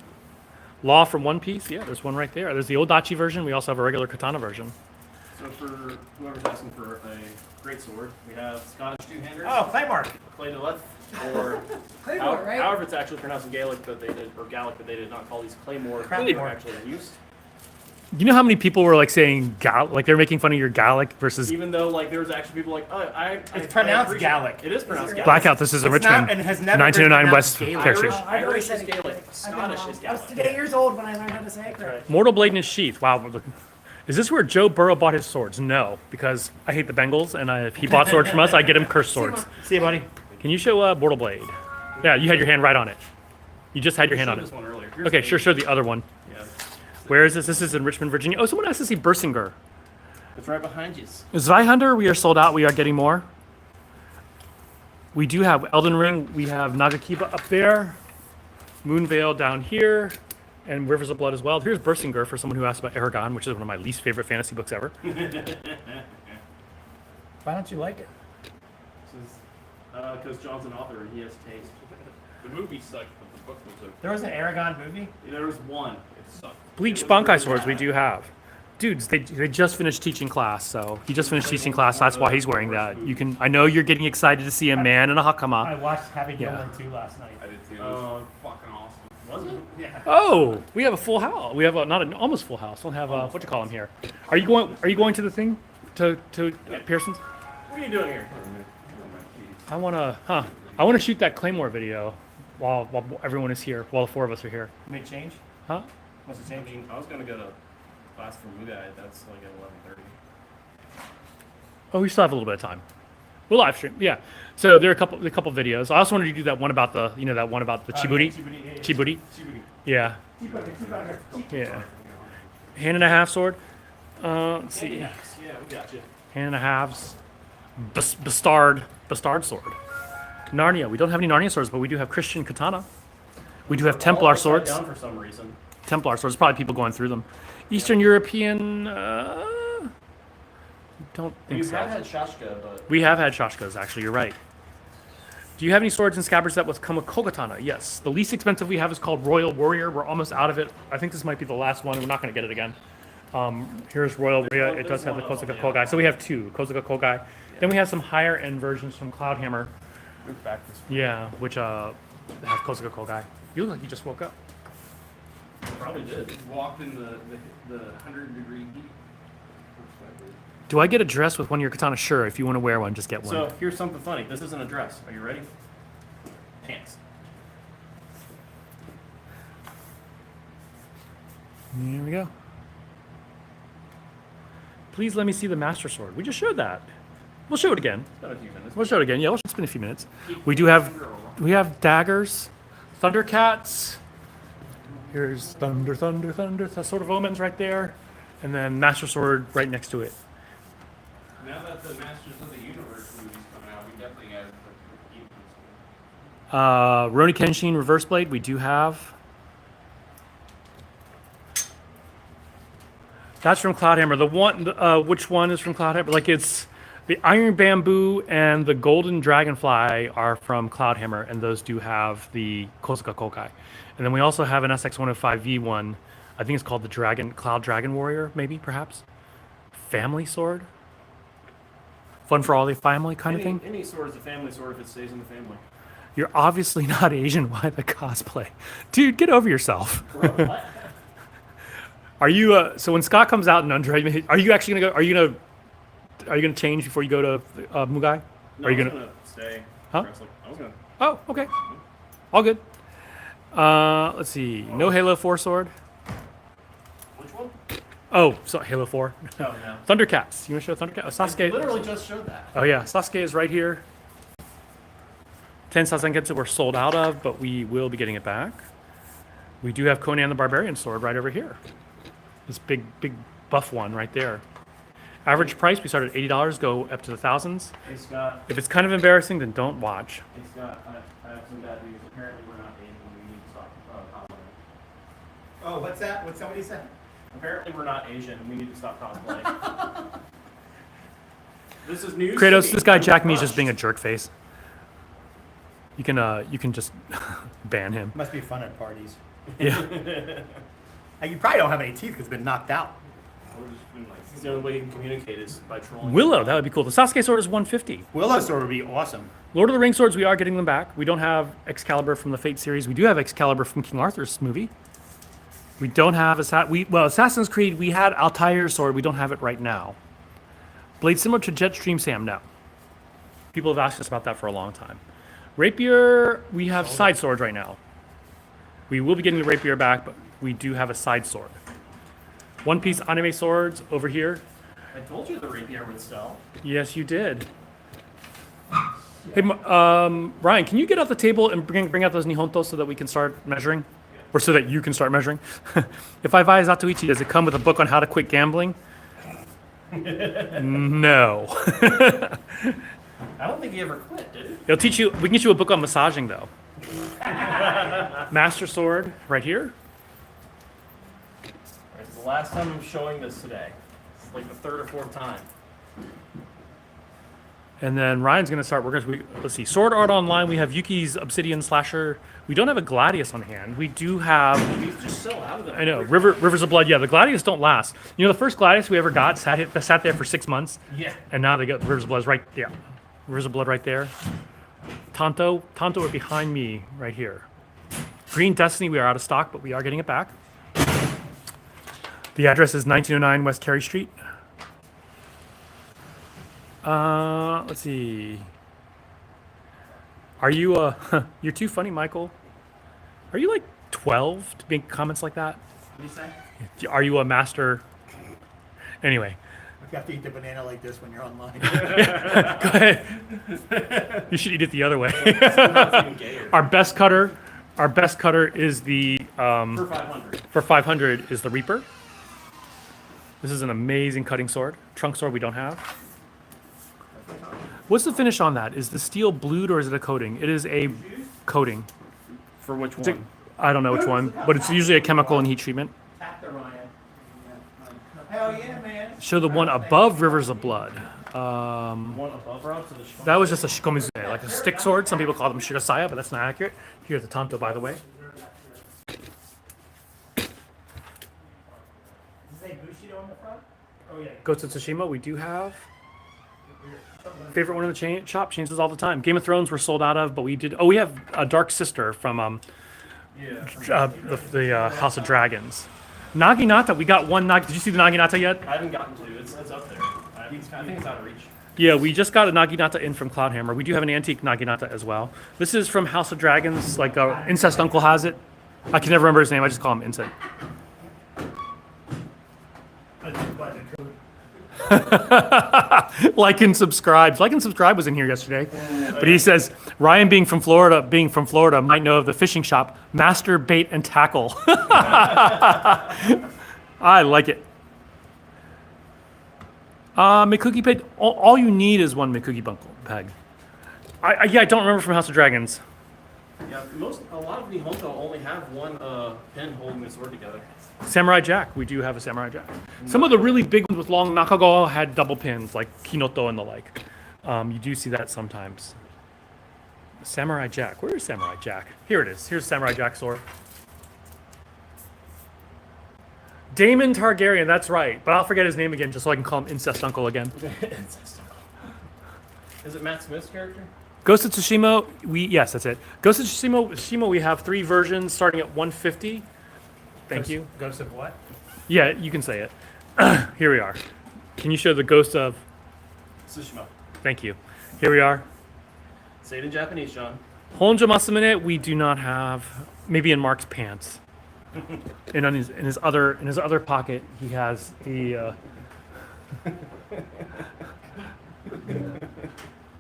Law from One Piece. Yeah, there's one right there. There's the Odachi version. We also have a regular katana version. So for whoever's asking for a great sword, we have Scottish two-handers, Oh, Claymore. clay to left, or Claymore, right? however it's actually pronounced in Gaelic, but they did, or Gallic, but they did not call these claymore. Claymore. They were actually in use. You know how many people were like saying like they're making fun of your Gallic versus Even though like there was actually people like, oh, It's pronounced appreciate- Gallic. It is pronounced Gallic. Blackout. This is in It's not- Richmond. and has never been 1909 pronounced West Gaelic. Carriage Street. I've always Irish said is it Gaelic. Gaelic. I've been Scottish wrong. is I was Gallic. today years old when I learned how to say it correct. Mortal Blade in his sheath. Wow. Is this where Joe Burrow bought his swords? No, because I hate the Bengals, and if he bought swords from us, I get him cursed swords. See you, buddy. Can you show Mortal Blade? Yeah, you had your hand right on it. You just had your hand on This it. one earlier. Here's Okay, the- sure, show the other one. Yeah. Where is this? This is in Richmond, Virginia. Oh, someone asked to see Bersinger. It's right behind you. Zweihunter, we are sold out. We are getting more. We do have Elden Ring. We have Nagakiba up there. Moonveil down here. And Rivers of Blood as well. Here's Bersinger for someone who asked about Aragon, which is one of my least favorite fantasy books ever. Why don't you like it? Because John's an author and he has taste. The movie sucked, but the book was okay. There was an Aragon movie. There was one. It sucked. Bleach Bankai swords we do have. Dudes, they just finished teaching class, so he just finished teaching class. That's why he's wearing that. I know you're getting excited to see a man in a hakama. I watched Happy Yeah. Gilmore 2 last night. I did too. It was fucking awesome. Was it? Yeah. Oh, we have a full house. We have not an almost full house. We don't have what you call him here. Are you going to the thing to Pearson's? What are you doing here? I wanna shoot that Claymore video while everyone is here. While the four of us are here. Made change? Huh? What's the I change? mean, I was gonna go to class for Mugai. That's like at 11:30. Oh, we still have a little bit of time. We'll live stream. Yeah. So there are a couple videos. I also wanted to do that one about the Chibuti. Chibuti. Yeah. Yeah. Hand and a half sword. Let's see. Yeah, we got you. Hand and a halves. Bastard sword. Narnia. We don't have any Narnia swords, but we do have Christian katana. We do have Templar All upside swords. down for some reason. Templar swords. Probably people going through them. Eastern European. Don't think You so. have had Shashka, but We have had Shashkas, actually, you're right. Do you have any swords and scabbards that would come with Kogatana? Yes. The least expensive we have is called Royal Warrior. We're almost out of it. I think this might be the last one. We're not going to get it again. Here's Royal Warrior. It does have the Kozuka Kogai. So we have two, Kozuka Kogai. Then we have some higher end versions from Cloudhammer. Move back this way. Yeah, which have Kozuka Kogai. You look like you just woke up. probably did. Walked in the 100-degree heat. Do I get a dress with one of your katanas? Sure. If you want to wear one, just get one. So here's something funny. This isn't a dress. Are you ready? Pants. Here we go. Please let me see the Master Sword. We just showed that. We'll show it again. It's been a few minutes. We'll show it again. Yeah, it's been a few minutes. We have daggers, Thundercats. Here's Thunder, Thunder, Thunder, the Sword of Omens right there, and then Master Sword right next to it. Now that the Masters of the Universe movie's coming out, we definitely have the Roni Kenshin Reverse Blade. We do have. That's from Cloudhammer. The one, which one is from Cloudhammer? Like it's the Iron Bamboo and the Golden Dragonfly are from Cloudhammer, and those do have the Kosuka Kokai. And then we also have an SX-105V1. I think it's called the Cloud Dragon Warrior, maybe, perhaps. Family sword. Fun for all the family kind of thing. Any sword is a family sword if it stays in the family. You're obviously not Asian. Why the cosplay, dude? Get over yourself. Bro, what? Are you? So when Scott comes out in Undrade, are you actually gonna go? Are you gonna change before you go to Mugai? No, Are you I was gonna? stay? Huh? Wrestling. I was gonna. Oh, okay. All good. Let's see. No Halo 4 sword. Which one? Oh, so Halo 4. Oh no. Thundercats. You want to show Thundercats? Oh, I Sasuke. literally just showed that. Oh yeah, Sasuke is right here. 10 Sasengetsu we're sold out of, but we will be getting it back. We do have Conan the Barbarian sword right over here. This big buff one right there. Average price, we start at $80, go up to the thousands. Hey Scott. If it's kind of embarrassing, then don't watch. Hey Scott. I have some bad news. Apparently we're not Asian. We need to stop cosplaying. Oh, what's that? What somebody said? Apparently we're not Asian. We need to stop cosplaying. This is news. Kratos, to me. this guy Jack I'm Me is just crushed. being a jerk face. You can just ban him. Must be fun at parties. Yeah. And you probably don't have any teeth because it's been knocked out. We're just been like, It's the only way you can communicate is by trolling. Willow, that would be cool. The Sasuke sword is 150. Willow sword would be awesome. Lord of the Rings swords, we are getting them back. We don't have Excalibur from the Fate series. We do have Excalibur from King Arthur's movie. We don't have Assassin's Creed. We had Altair's sword. We don't have it right now. Blade similar to Jetstream Sam. No. People have asked us about that for a long time. Rapier, we have side swords right now. We will be getting the rapier back, but we do have a side sword. One Piece anime swords over here. I told you the rapier would sell. Yes, you did. Hey, Ryan, can you get out the table and bring out those Nihontos so that we can start measuring? Or so that you can start measuring? If I buy Zatoichi, does it come with a book on how to quit gambling? No. I don't think he ever quit, did he? It'll teach you, we can get you a book on massaging though. Master sword right here. Alright, it's the last time I'm showing this today. It's like the third or fourth time. And then Ryan's gonna start. Let's see. Sword Art Online. We have Yuki's Obsidian Slasher. We don't have a Gladius on hand. We do have. We just sell out of them. I know. Rivers of Blood. Yeah, the Gladius don't last. You know, the first Gladius we ever got sat there for 6 months, Yeah. and now they got Rivers of Blood right. Yeah, Rivers of Blood right there. Tonto are behind me right here. Green Destiny. We are out of stock, but we are getting it back. The address is 1909 West Carey Street. Let's see. Are you, you're too funny, Michael. Are you like 12 to make comments like that? What do you say? Are you a master? Anyway, You have to eat the banana like this when you're online. go ahead. You should eat it the other way. It's even gayer. Our best cutter is the, For 500. for 500 is the Reaper. This is an amazing cutting sword. Trunk sword we don't have. What's the finish on that? Is the steel blued or is it a coating? It is a coating. For which It's a- one? I don't know which one, but it's usually a chemical and heat treatment. Tap the Ryan. Hell yeah, man. Show the one above Rivers of Blood. One above Rob to the Shikomi. That was just a Shikomizu, like a stick sword. Some people call them Shirasaya, but that's not accurate. Here's the Tanto, by the way. Does it say Bushido on the front? Oh yeah. Ghost of Tsushima, we do have. Favorite one in the shop, changes all the time. Game of Thrones we're sold out of, but we did. Oh, we have a Dark Sister from Yeah. House of Dragons. Naginata, we got one Did you see the Naginata yet? I haven't gotten to. It's up there. I think it's out of reach. Yeah, we just got a Naginata in from Cloudhammer. We do have an antique Naginata as well. This is from House of Dragons, like Incest Uncle has it. I can never remember his name, I just call him Incest. Like and subscribe. Like and subscribe was in here yesterday. But he says, Ryan being from Florida might know of the fishing shop, Master Bait and Tackle. I like it. McCookie Peg, all you need is one McCookie Peg. I don't remember from House of Dragons. Yeah, a lot of Nihongo only have one pin holding the sword together. Samurai Jack, we do have a Samurai Jack. Some of the really big ones with long Nakago had double pins, like Kinoto and the like. You do see that sometimes. Samurai Jack, where is Samurai Jack? Here it is, here's Samurai Jack sword. Daemon Targaryen, that's right, but I'll forget his name again just so I can call him Incest Uncle again. Is it Matt Smith's character? Ghost of Tsushima, yes, that's it. Ghost of Tsushima, we have 3 versions starting at 150. Thank you. Ghost of what? Yeah, you can say it. Here we are. Can you show the Ghost of Tsushima. Thank you. Here we are. Say it in Japanese, John. Honjo Masamune, we do not have. Maybe in Mark's pants. And in his other pocket, he has the.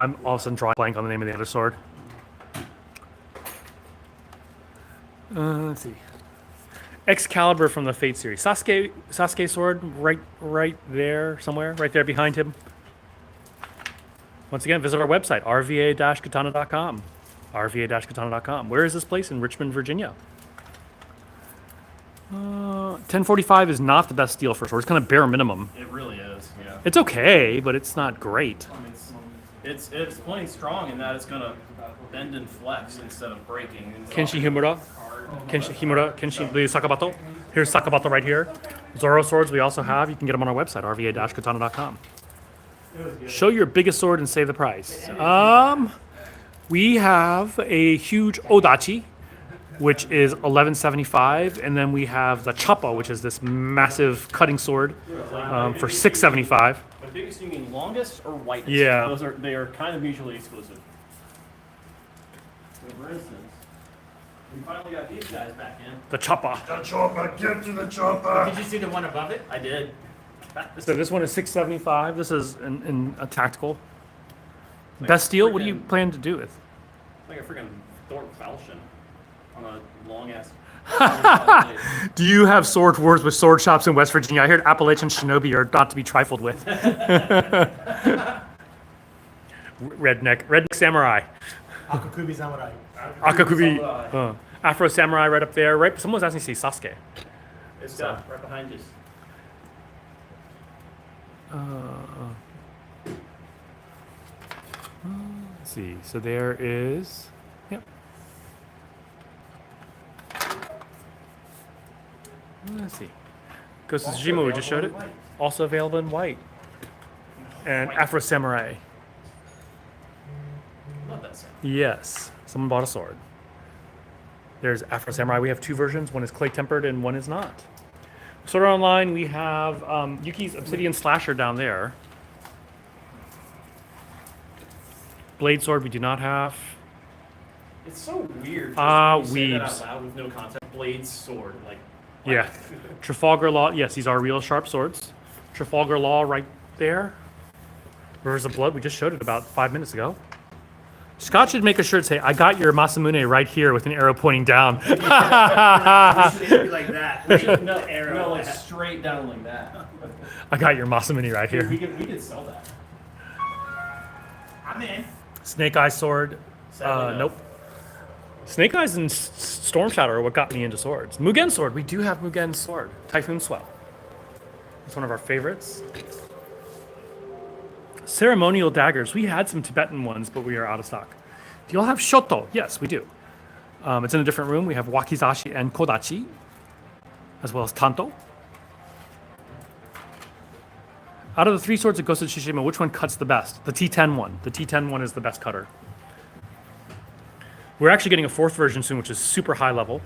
I'm all of a sudden drawing a blank on the name of the other sword. Let's see. Excalibur from the Fate series. Sasuke sword, right there somewhere, right there behind him. Once again, visit our website, rva-katana.com. rva-katana.com. Where is this place? In Richmond, Virginia. 1045 is not the best steel for sword. It's kind of bare minimum. It really is, yeah. It's okay, but it's not great. I mean, it's plenty strong in that it's gonna bend and flex instead of breaking. Kenshi Himura. Kenshi the Sakabato. Here's Sakabato right here. Zoro swords we also have. You can get them on our website, rva-katana.com. Show your biggest sword and say the price. We have a huge Odachi, which is $11.75, and then we have the Choppa, which is this massive cutting sword, for $6.75. By biggest, you mean longest or whitest? Yeah. They are kind of mutually exclusive. So for instance, we finally got these guys back in. The Choppa. The chopper, get to the chopper. Did you see the one above it? I did. So this one is $6.75. This is in a tactical. Best steel. What do you plan to do with? Like a freaking Thorpe falchion on a long ass. Do you have sword wars with sword shops in West Virginia? I heard Appalachian shinobi are not to be trifled with. Redneck samurai. Akakubi Samurai. Akakubi. Afro samurai right up there. Right. Someone was asking to see Sasuke. It's right behind you. Let's see. So there is. Yep. Let's see. Ghost of Tsushima, we just showed it. Also available in white. And Afro Samurai. Love that sound. Yes. Someone bought a sword. There's Afro Samurai. We have 2 versions. One is clay tempered and one is not. Sword Art Online, we have Yuki's Obsidian Slasher down there. Blade Sword, we do not have. It's so weird. Weebs. Say that out loud with no context. Blade sword, like. Yeah. Trafalgar Law, yes, these are real sharp swords. Trafalgar Law right there. Rivers of Blood, we just showed it about 5 minutes ago. Scott should make a shirt say, I got your Masamune right here with an arrow pointing down. It should be like that. No, like straight down like that. I got your Masamune right Dude, here. we could sell that. I'm in. Snake Eye Sword, Sadly, no. nope. Snake Eyes and Storm Shadow are what got me into swords. Mugen Sword, we do have Mugen Sword. Typhoon Swell. It's one of our favorites. Ceremonial daggers. We had some Tibetan ones, but we are out of stock. Do y'all have Shoto? Yes, we do. It's in a different room. We have Wakizashi and Kodachi, as well as Tanto. Out of the 3 swords of Ghost of Tsushima, which one cuts the best? The T10 one. The T10 one is the best cutter. We're actually getting a fourth version soon, which is super high level.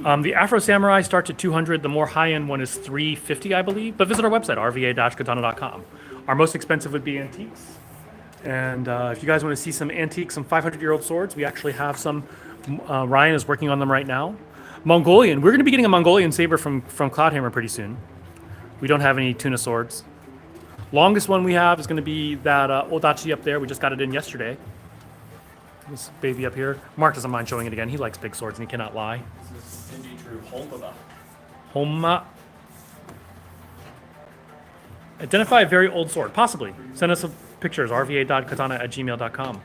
The Afro Samurai starts at 200. The more high-end one is 350, I believe. But visit our website, rva-katana.com. Our most expensive would be antiques. And if you guys want to see some antiques, some 500-year-old swords, we actually have some. Ryan is working on them right now. Mongolian. We're going to be getting a Mongolian saber from Cloudhammer pretty soon. We don't have any tuna swords. Longest one we have is going to be that Odachi up there. We just got it in yesterday. This baby up here. Mark doesn't mind showing it again. He likes big swords and he cannot lie. This is indeed true. Honda. Homma. Identify a very old sword. Possibly. Send us some pictures. rva.katana@gmail.com.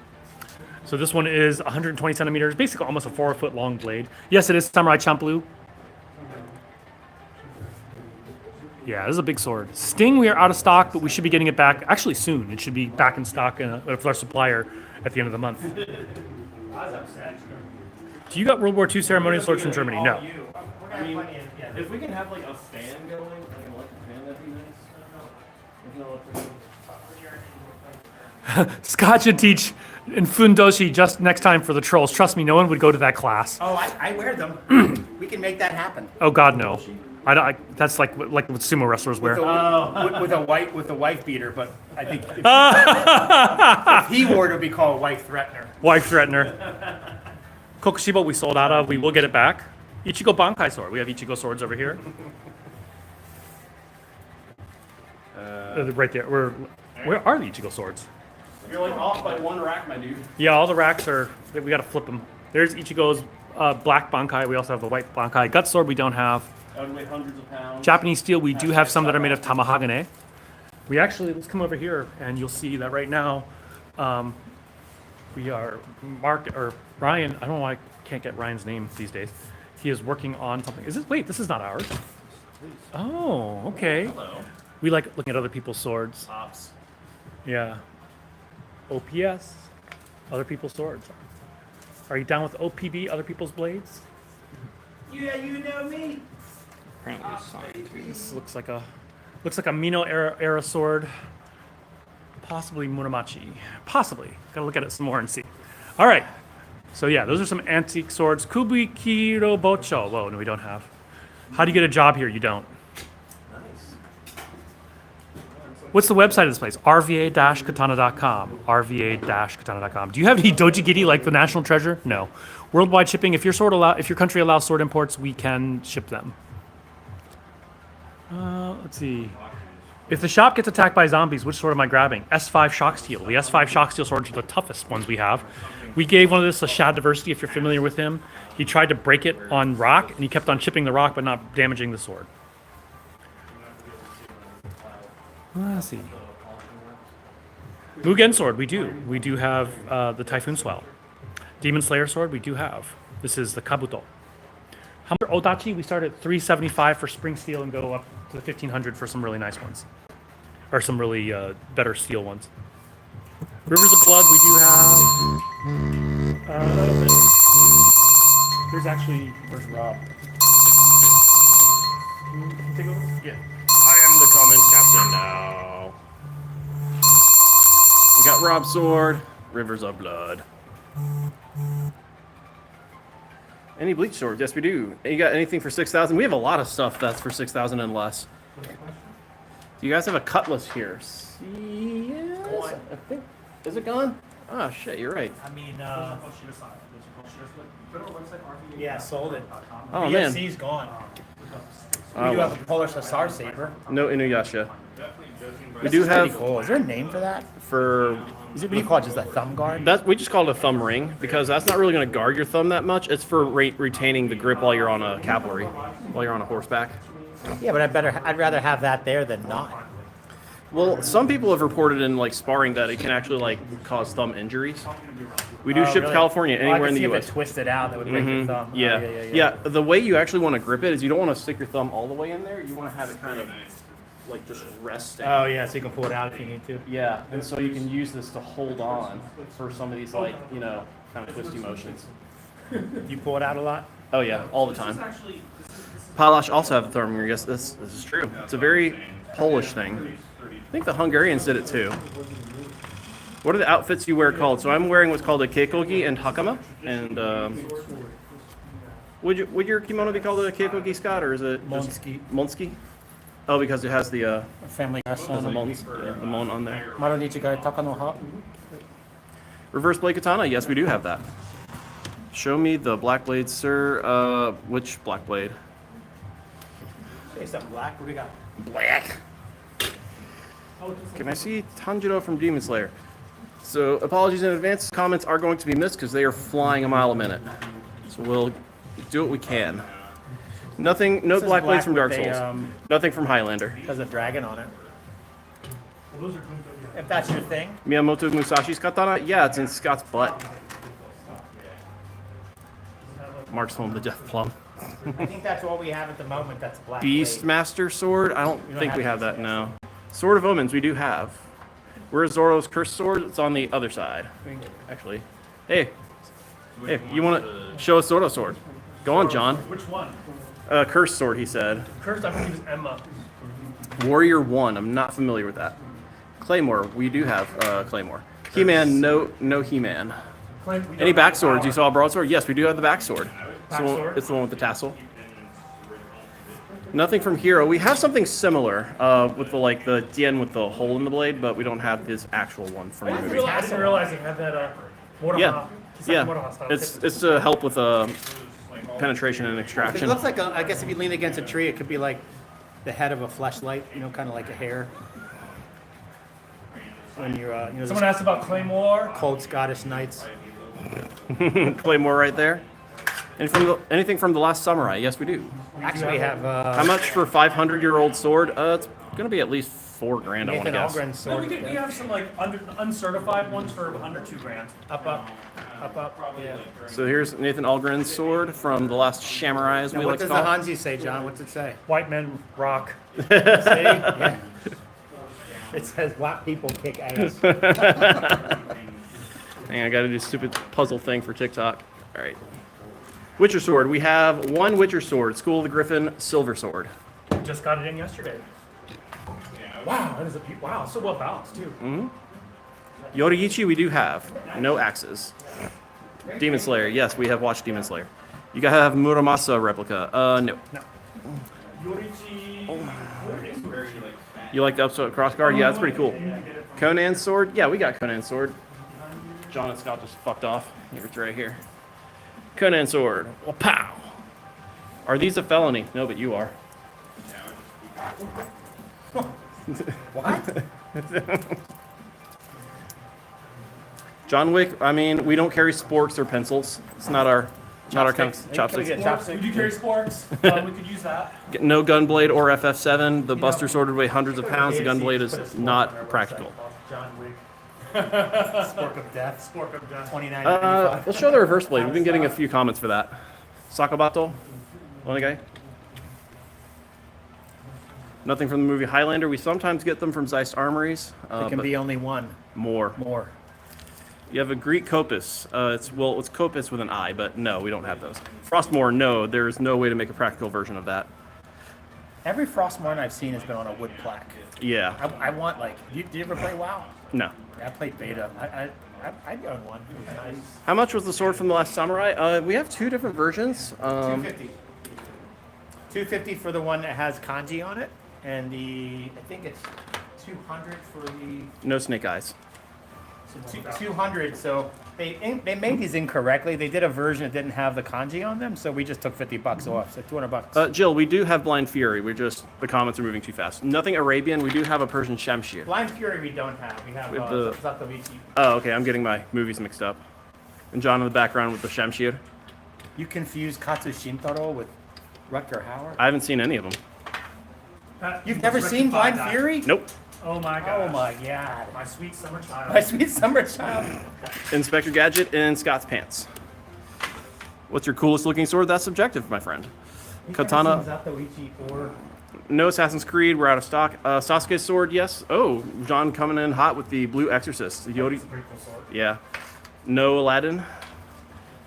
So this one is 120 centimeters. Basically almost a 4-foot long blade. Yes, it is Samurai Champloo. Yeah, this is a big sword. Sting, we are out of stock, but we should be getting it back actually soon. It should be back in stock with our supplier at the end of the month. Do you got World War II ceremonial swords from Germany? No. I mean, if we can have like a fan going, like an electric fan, that'd be nice. There's no electric. Scott should teach in Fundoshi just next time for the trolls. Trust me, no one would go to that class. Oh, I wear them. We can make that happen. Oh God, no. That's like what sumo wrestlers wear. With a wife beater, but I think if he wore it, would be called wife threatener. Wife threatener. Kokushibo we sold out of. We will get it back. Ichigo Bankai sword. We have Ichigo swords over here. Right there. Where are the Ichigo swords? You're like off by one rack, my dude. Yeah, all the racks are. We got to flip them. There's Ichigo's black Bankai. We also have the white Bankai. Gut sword we don't have. That would weigh hundreds of pounds. Japanese steel, we do have some that are made of tamahagane. We actually, let's come over here and you'll see that right now we are Ryan, I don't know why I can't get Ryan's name these days. He is working on something. Wait, this is not ours. Oh, okay. Hello. We like looking at other people's swords. Pops. Yeah. OPS, other people's swords. Are you down with OPB, other people's blades? Yeah, you know me. This looks like a Mino era sword. Possibly Muromachi. Possibly. Gotta look at it some more and see. All right. So yeah, those are some antique swords. Kubikiro Bocho. Whoa, no, we don't have. How do you get a job here? You don't. What's the website of this place? rva-katana.com. rva-katana.com. Do you have any dojigiri like the national treasure? No. Worldwide shipping. If your country allows sword imports, we can ship them. Let's see. If the shop gets attacked by zombies, which sword am I grabbing? S5 shock steel. The S5 shock steel swords are the toughest ones we have. We gave one of this to Shad Diversity, if you're familiar with him. He tried to break it on rock, and he kept on chipping the rock, but not damaging the sword. Let's see. Mugen sword, we do. We do have the Typhoon Swell. Demon Slayer sword, we do have. This is the Kabuto. Odachi, we start at $375 for spring steel and go up to the $1,500 for some really nice ones. Or some really better steel ones. Rivers of Blood, we do have. There's actually. Where's Rob? Can you take over? Yeah. I am the comments captain now. We got Rob's sword, Rivers of Blood. Any bleach swords? Yes, we do. You got anything for 6,000? We have a lot of stuff that's for 6,000 and less. Do you guys have a cutlass here? Yes. I think. Is it gone? Ah, shit. You're right. I mean, yeah, sold it. Oh man. BFC's gone. Oh, We do well. have a Polish Hussar saber. No Inuyasha. We This do is pretty have cool. Is there a name for that? for Is it what do you call it? Just a thumb guard? that we just call it a thumb ring because that's not really going to guard your thumb that much. It's for retaining the grip while you're on a cavalry, while you're on a horseback. Yeah, but I'd rather have that there than not. Well, some people have reported in like sparring that it can actually like cause thumb injuries. We do Oh, ship to really? California, Well, I anywhere in could the see if U.S. it twisted out, that would break your thumb. Oh, Yeah. The way you actually want to grip it is you don't want to stick your thumb all the way in there. You want to have it kind of like just resting. Oh yeah, so you can pull it out if you need to. Yeah, and so you can use this to hold on for some of these like kind of twisty motions. You pull it out a lot. Oh yeah, all the time. Palash also have a thumb ring. Yes, this is true. It's a very Polish thing. I think the Hungarians did it too. What are the outfits you wear called? So I'm wearing what's called a keikogi and hakama. And would your kimono be called a keikogi, Scott, or is it just Monski. Monski? Oh, because it has the Family has the mon on there. Maronichigai Takanoha. Reverse blade katana. Yes, we do have that. Show me the black blade, sir. Which black blade? Say something black. What do we got? Black. Can I see Tanjiro from Demon Slayer? So apologies in advance. Comments are going to be missed because they are flying a mile a minute. So we'll do what we can. Nothing. No This is black blades from black Dark with Souls. a, Nothing from Highlander. Has a dragon on it. If that's your thing. Miyamoto Musashi's katana. Yeah, it's in Scott's butt. Mark's home the Death Plum. I think that's all we have at the moment. That's black. Beastmaster sword. I don't don't think we have have that. No. Sword of Omens. We do have. Where's Zoro's cursed sword? It's on the other side. Actually. Hey. Hey, you want to show us Zoro's sword? Go on, John. Which one? Cursed sword, he said. Cursed, I think it was Emma. Warrior 1. I'm not familiar with that. Claymore. We do have Claymore. He-Man. No He-Man. Any back swords? You saw a broadsword? Yes, we do have the back sword. Backsword? It's the one with the tassel. Nothing from Hero. We have something similar with the Dien with the hole in the blade, but we don't have his actual one from the movie. I didn't realize it had that Moroha. Yeah, yeah. Moroha style. It's to help with penetration and It extraction. looks like I guess if you lean against a tree, it could be like the head of a fleshlight. You know, kind of like a hair. When you're, Someone asked about Claymore. cold Scottish knights. Claymore right there. And anything from the Last Samurai? Yes, we do. Actually, we have How much for 500-year-old sword? It's gonna be at least $4,000. I want to Nathan guess. Algren's No, sword. we have some like uncertified ones for under $2,000. Up. Yeah. So here's Nathan Algren's sword from the Last Samurai, as Now, we what like to does the call it. Hanzi say, John? What's it say? White men rock. See? Yeah. It says black people kick ass. Hang on, I gotta do a stupid puzzle thing for TikTok. All right. Witcher sword. We have one Witcher sword. School of the Griffin silver sword. Just got it in yesterday. Wow, that is wow, so well balanced too. Yoriichi we do have. No axes. Demon Slayer. Yes, we have watched Demon Slayer. You gotta have Muramasa replica. No. Yoriichi. You like the upside crossguard? Yeah, that's pretty cool. Conan's sword? Yeah, we got Conan's sword. John and Scott just fucked off. It's right here. Conan sword. Well, pow. Are these a felony? No, but you are. What? John Wick. I mean, we don't carry sporks or pencils. It's not our kind of chopsticks. We do carry sporks. We could use that. No gunblade or FF7. The Buster sword would weigh hundreds of pounds. The gunblade is not practical. John Wick. Spork of death. Spork of death. 29. Let's show the reverse blade. We've been getting a few comments for that. Sakabato. One guy. Nothing from the movie Highlander. We sometimes get them from Zeist Armories. It can but be only one. more. You have a Greek Copus. It's Copus with an I, but no, we don't have those. Frostmourne, no, there's no way to make a practical version of that. Every Frostmourne I've seen has been on a wood plaque. Yeah, I want like. Did you ever play WoW? no. I played beta. I'd own one. It was nice. How much was the sword from the Last Samurai? We have two different versions. 250. 250 for the one that has kanji on it, and I think it's 200 for the. No snake eyes. 200. So they made these incorrectly. They did a version that didn't have the kanji on them, so we just took $50 off. So $200. Jill, we do have Blind Fury. The comments are moving too fast. Nothing Arabian. We do have a Persian Shamshir. Blind Fury we don't have. We have Zatoichi. Oh, okay. I'm getting my movies mixed up. And John in the background with the Shamshir. You confuse Katsu Shintaro with Rutger Hauer? I haven't seen any of them. You've never seen Blind Fury? Nope. Oh my god. Oh my god. My sweet summer child. My sweet summer child. Inspector Gadget and Scott's pants. What's your coolest looking sword? That's subjective, my friend. Katana. Zatoichi or No Assassin's Creed. We're out of stock. Sasuke's sword, yes. Oh, John coming in hot with the Blue Exorcist. The Yori. It's a pretty cool sword. Yeah. No Aladdin.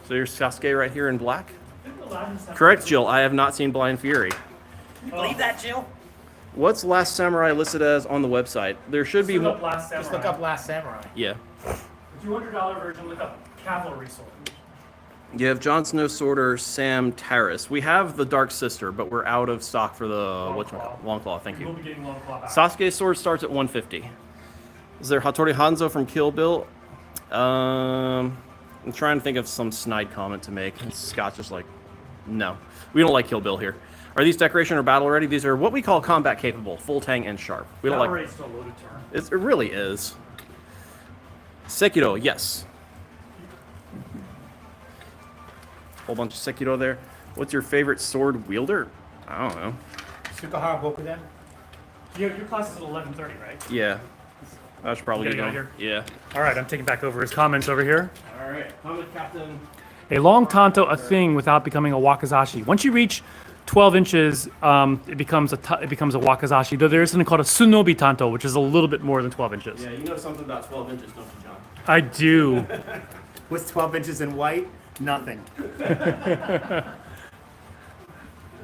So here's Sasuke right here in black. Correct, Jill. I have not seen Blind Fury. you believe that, Jill? What's Last Samurai listed as on the website? There should be Look more. up Last Just Samurai. look up Last Samurai. Yeah. $200 version with a cavalry sword. You have Jon Snow Sworder, Sam Terrace. We have the Dark Sister, but we're out of stock for the Longclaw. Thank We'll you. be getting Longclaw back. Sasuke's sword starts at 150. Is there Hattori Hanzo from Kill Bill? I'm trying to think of some snide comment to make. And Scott's just like, no. We don't like Kill Bill here. Are these decoration or battle ready? These are what we call combat capable, full tang and sharp. We don't Battle like. rate's still a loaded term. It really is. Sekiro, yes. Whole bunch of Sekiro there. What's your favorite sword wielder? I don't know. Sukahara Bokuden? Your class is at 11:30, right? Yeah. I should probably You get gotta going. get out Yeah. All right, I'm taking back over his comments over here. All right. Comment Captain. A long tanto, a thing without becoming a wakizashi. Once you reach 12 inches, it becomes a wakizashi. Though there is something called a tsunobi tanto, which is a little bit more than 12 inches. Yeah, you know something about 12 inches, don't you, John? I do. What's 12 inches in white? Nothing.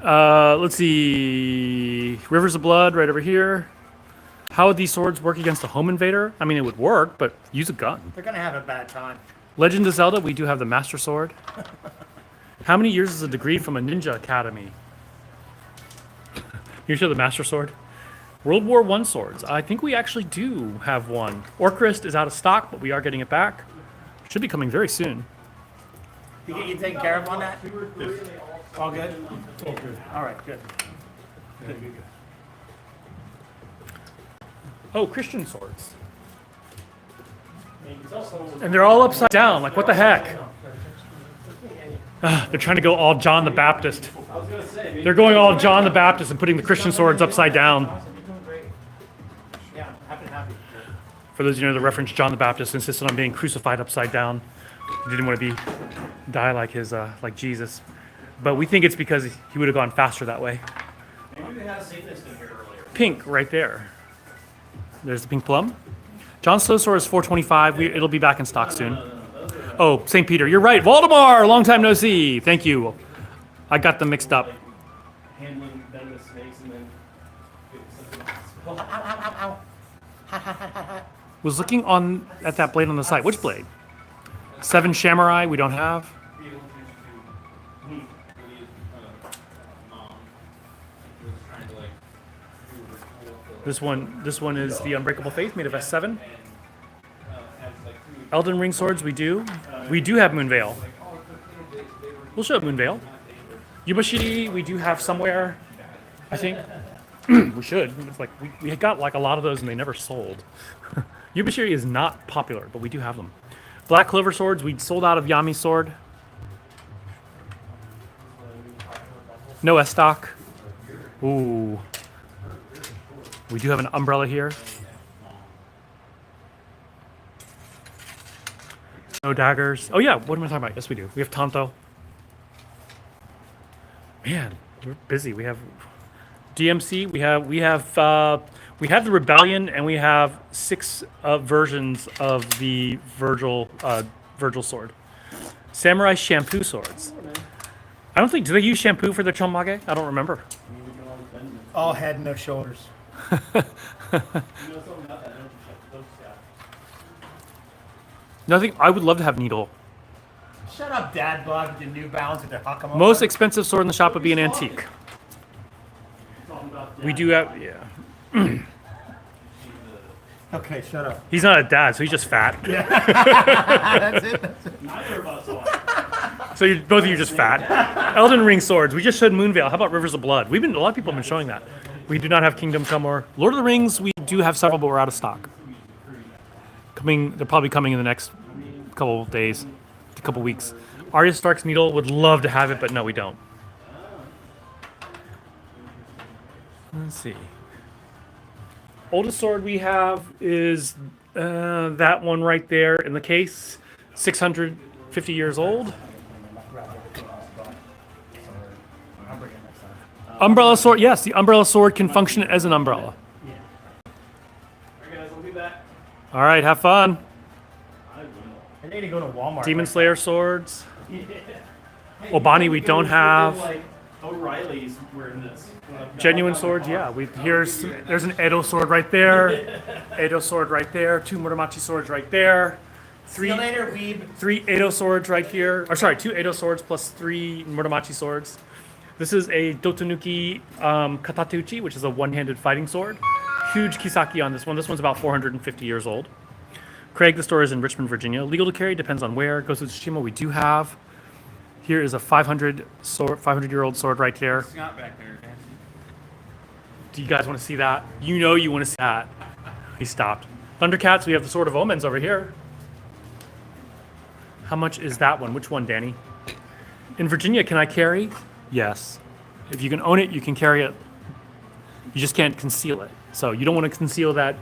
Let's see. Rivers of Blood right over here. How would these swords work against a home invader? I mean, it would work, but use a gun. They're gonna have a bad time. Legend of Zelda, we do have the Master Sword. How many years is a degree from a ninja academy? You show the Master Sword. World War I swords. I think we actually do have one. Orcrist is out of stock, but we are getting it back. Should be coming very soon. You get you taken care of on that? All good? Oh, good. All right, good. Oh, Christian swords. And they're all upside down. Like, what the heck? They're trying to go all John the Baptist. They're going all John the Baptist and putting the Christian swords upside down. Yeah, happy to have you. For those of you who know the reference, John the Baptist insisted on being crucified upside down. He didn't want to die like his like Jesus. But we think it's because he would have gone faster that way. Maybe we had a Satanist in here earlier. Pink right there. There's the pink plum. Jon Snow Sword is 425. It'll be back in stock soon. Oh, St. Peter, you're right. Valdemar, long time no see. Thank you. I got them mixed up. Handling venomous snakes and then. Was looking at that blade on the side. Which blade? Seven Samurai. We don't have. This one is the Unbreakable Faith, made of S7. Elden Ring swords, we do. We do have Moonveil. We'll show Moonveil. Yubashiri, we do have somewhere, I think. We should. It's like we got like a lot of those and they never sold. Yubashiri is not popular, but we do have them. Black Clover swords, we sold out of Yami's sword. No S stock. Ooh. We do have an umbrella here. No daggers. Oh yeah, what am I talking about? Yes, we do. We have Tanto. Man, we're busy. We have DMC. We have the Rebellion, and we have 6 versions of the Virgil sword. Samurai shampoo swords. I don't think, do they use shampoo for their chonmage? I don't remember. All head, no shoulders. Nothing. I would love to have needle. Shut up, Dad Bug, the New Balance with the Hakama. Most expensive sword in the shop would be an antique. We do have, yeah. Okay, shut up. He's not a dad, so he's just fat. That's it. That's it. So both of you are just fat. Elden Ring swords. We just showed Moonveil. How about Rivers of Blood? A lot of people have been showing that. We do not have Kingdom Come or Lord of the Rings. We do have several, but we're out of stock. They're probably coming in the next couple of days, a couple weeks. Arya Stark's Needle, would love to have it, but no, we don't. Let's see. Oldest sword we have is that one right there in the case, 650 years old. Umbrella sword, yes, the umbrella sword can function as an umbrella. Alright guys, we'll be back. All right, have fun. I need to go to Walmart. Demon Slayer swords. Obani we don't have. Like O'Reilly's wearing this. Genuine swords, yeah. There's an Edo sword right there. Edo sword right there. 2 Muramachi swords right there. See you later, weeb. 3 Edo swords right here. Or sorry, 2 Edo swords plus 3 Muramachi swords. This is a Dotonuki Katateuchi, which is a one-handed fighting sword. Huge kisaki on this one. This one's about 450 years old. Craig, the store is in Richmond, Virginia. Legal to carry, depends on where. Goes to Tsushima, we do have. Here is a 500-year-old sword right there. Scott back there, man. Do you guys want to see that? You know you want to see that. He stopped. Thundercats, we have the Sword of Omens over here. How much is that one? Which one, Danny? In Virginia, can I carry? Yes. If you can own it, you can carry it. You just can't conceal it. So you don't want to conceal that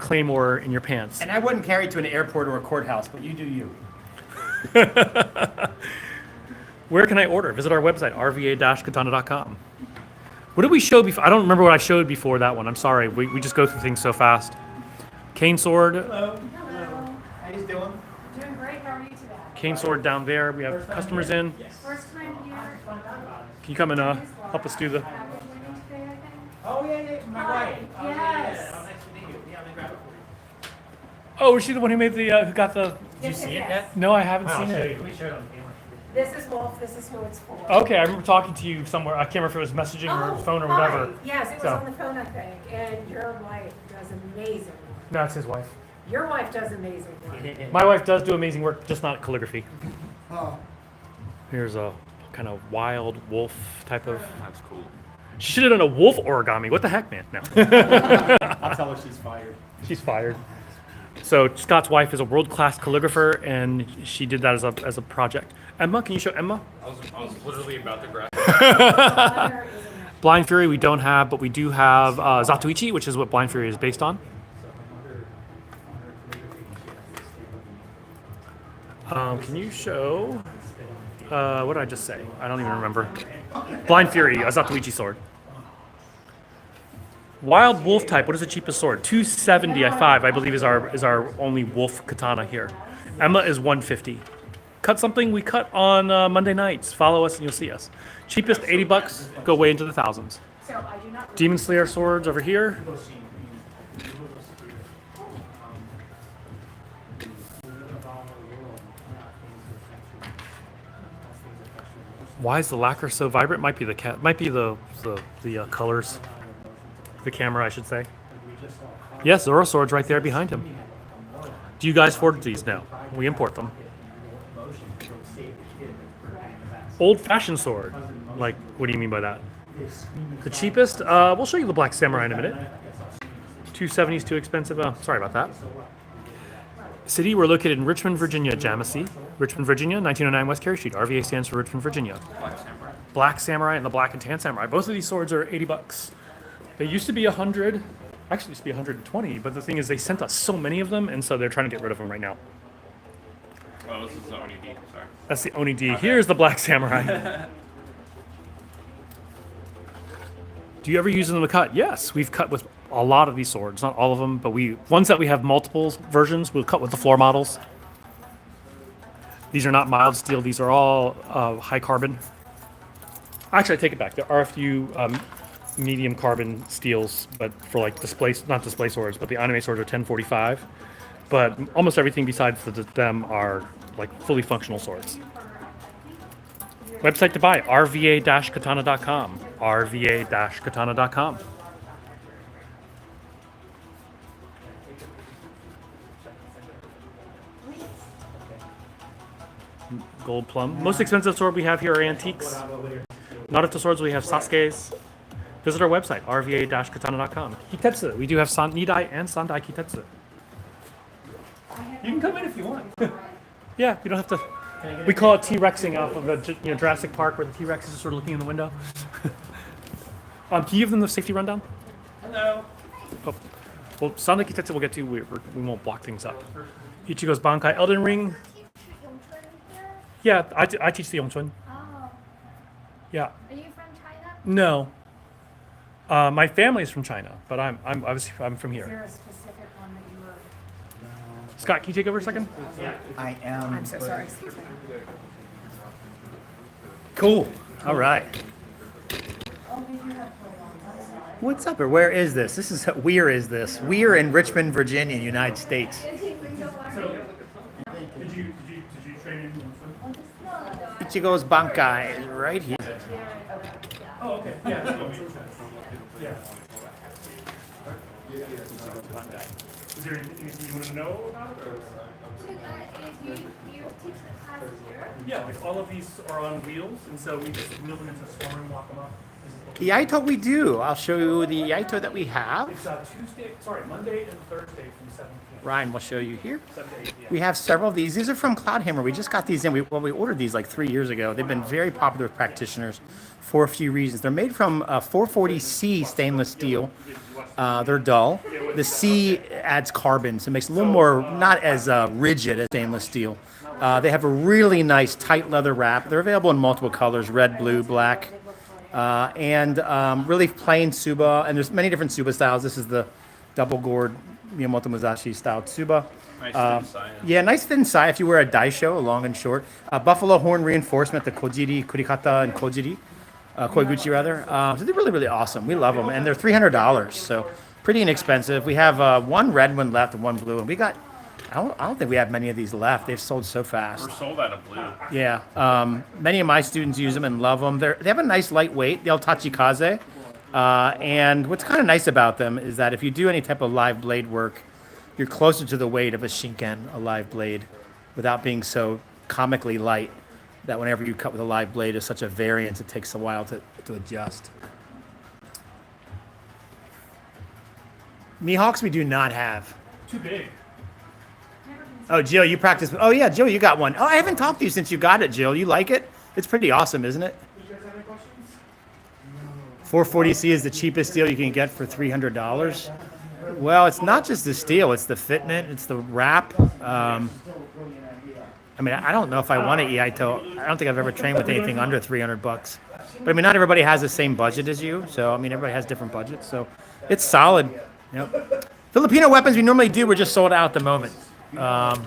claymore in your pants. And I wouldn't carry it to an airport or a courthouse, but you do you. Where can I order? Visit our website, rva-katana.com. What did we show before? I don't remember what I showed before that one. I'm sorry. We just go through things so fast. Cane sword. Hello. Hello. How you doing? Doing great. How are you today? Cane sword down there. We have customers in. First time here. Can you come and help us do the... Package waiting today, I think. Oh, yeah, my Hi. wife. Oh, Yes. Oh, nice to meet you. Yeah, let me grab it for you. Oh, was she the one who made the, who got the... Did you Yes, see yes, it yes. yet? No, I haven't I'll seen show you. it. Let me show it on camera. This is Wolf. This is who it's for. Okay, I remember talking to you somewhere. I can't remember if it was messaging or phone or whatever. Hi. Yes, it was So. on the phone, I think. And your wife does amazing work. No, it's his wife. Your wife does amazing work. My wife does do amazing work, just not calligraphy. Oh, Here's a kind of wild wolf type of... That's cool. She should have done a wolf origami. What the heck, man? No. I'll tell her she's fired. She's fired. So Scott's wife is a world-class calligrapher, and she did that as a project. Emma, can you show Emma? I was literally about to grab. Mother is a- Blind Fury we don't have, but we do have Zatoichi, which is what Blind Fury is based on. Can you show? What did I just say? I don't even remember. Blind Fury, a Zatoichi sword. Wild Wolf type. What is the cheapest sword? 275, I believe, is our only wolf katana here. Emma is 150. Cut something we cut on Monday nights. Follow us and you'll see us. Cheapest 80 bucks. Go way into the thousands. So I do not. Demon Slayer swords over here. Why is the lacquer so vibrant? Might be the colors. The camera, I should say. Yes, Zoro sword's right there behind him. Do you guys forge these? No, we import them. Old-fashioned sword. Like, what do you mean by that? The cheapest? We'll show you the Black Samurai in a minute. 270 is too expensive. Sorry about that. City, we're located in Richmond, Virginia, Jamesy. Richmond, Virginia, 1909 West Carey Street. RVA stands for Richmond, Virginia. Black Samurai and the Black and Tan Samurai. Both of these swords are 80 bucks. They used to be 100. Actually, it used to be 120. But the thing is, they sent us so many of them, and so they're trying to get rid of them right now. Oh, this is the only D. Sorry. That's the Oni D. Here's the Black Samurai. Do you ever use them to cut? Yes, we've cut with a lot of these swords. Not all of them, but ones that we have multiple versions, we'll cut with the floor models. These are not mild steel. These are all high carbon. Actually, I take it back. There are a few medium carbon steels, but for like not display swords, but the anime swords are 1045. But almost everything besides them are like fully functional swords. Website to buy, rva-katana.com. rva-katana.com. Gold plum. Most expensive sword we have here are antiques. Not at the swords, we have Sasuke's. Visit our website, rva-katana.com. Kitetsu. We do have Nidai and Sandai Kitetsu. You can come in if you want. Yeah, you don't have to. We call it T-Rexing off of the Jurassic Park, where the T-Rex is sort of looking in the window. Can you give them the safety rundown? Hello. Oh. Well, Sandai Kitetsu we'll get to. We won't block things up. Ichigo's Bankai Elden Ring. Yeah, I teach the Yongchun. Oh, Yeah. are you from China? No. My family is from China, but I'm from Is here. there a specific one that you were? Scott, can you take over a second? I am. I'm so sorry. Excuse me. Cool. All right. Oh, maybe you have for a long time. What's up, or where is this? This is where is this? We're in Richmond, Virginia, United States. Did you train in? Ichigo's Bankai is right here. Oh, okay. Yeah. Yeah. Is there anything you want to know about it? You teach the class here? Yeah, like all of these are on wheels, and so we just wheel them into a swimmer and walk them up. Yaito we do. I'll show you the Yaito that we have. It's Monday and Thursday from 7 p.m. Ryan will show you here. 7 to 8 p.m. We have several of these. These are from Cloudhammer. We just got these in. We ordered these like 3 years ago. They've been very popular with practitioners for a few reasons. They're made from 440C stainless steel. They're dull. The C adds carbon, so it makes it a little more, not as rigid as stainless steel. They have a really nice tight leather wrap. They're available in multiple colors, red, blue, black. And really plain tsuba, and there's many different tsuba styles. This is the double gourd Miyamoto Musashi style tsuba. Nice thin side. Yeah, nice thin side if you wear a daisho, a long and short. Buffalo horn reinforcement, the kojiri, kurikata, and kojiri, koiguchi rather. So they're really, really awesome. We love them, and they're $300, so pretty inexpensive. We have one red one left and one blue, and we got. I don't think we have many of these left. They've sold so fast. We're sold out of blue. Yeah, many of my students use them and love them. They have a nice lightweight, they'll tachikaze. And what's kind of nice about them is that if you do any type of live blade work, you're closer to the weight of a shinken, a live blade, without being so comically light that whenever you cut with a live blade is such a variance, it takes a while to adjust. Mihawks we do not have. Too big. Oh, Jill, you practice. Oh, yeah, Jill, you got one. Oh, I haven't talked to you since you got it, Jill. You like it? It's pretty awesome, isn't it? You guys have any questions? 440C is the cheapest steel you can get for $300. Well, it's not just the steel. It's the fitment. It's the wrap. I mean, I don't know if I want an Iaito. I don't think I've ever trained with anything under $300. But, I mean, not everybody has the same budget as you. So, I mean, everybody has different budgets. So, it's solid. Yep. Filipino weapons we normally do. We're just sold out at the moment. Yeah.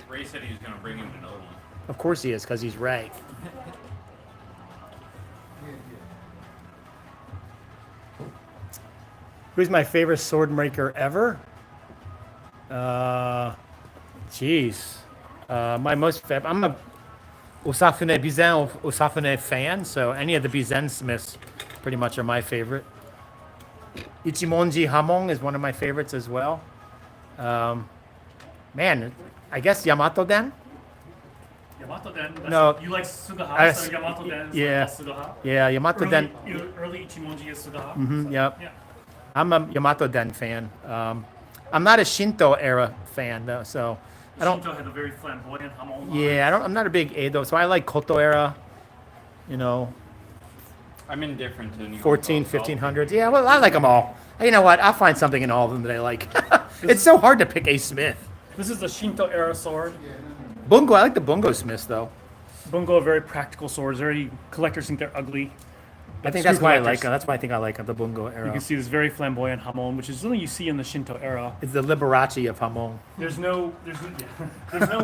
Ray said he was going to bring him another one. Of course he is, because he's Ray. Who's my favorite sword maker ever? Jeez. My most favorite. I'm a Osafune Bizen Osafune fan, so any of the Bizen smiths pretty much are my favorite. Ichimonji Hamon is one of my favorites as well. Man, I guess Yamato Den. Yamato Den. No. You like Sugaha, so Yamato Den is Yeah. like Sugaha. Yeah, Yamato Den. Early Ichimonji is Sugaha. Yep. Yeah. I'm a Yamato Den fan. I'm not a Shinto era fan though, so I don't. Shinto had a very flamboyant Hamon. Yeah, I'm not a big Edo, so I like Koto era. You know, I'm indifferent to New 14, 1500s. Yeah, well, I like them all. You know what? I'll find something in all of them that I like. It's so hard to pick a smith. This is the Shinto era sword. Bungo, I like the Bungo smiths though. Bungo are very practical swords. Very collectors think they're ugly. I think Screw that's why I collectors. like them. That's why I think I like them, the Bungo You era. can see this very flamboyant Hamon, which is something you see in the Shinto era. It's the Liberace of Hamon. There's no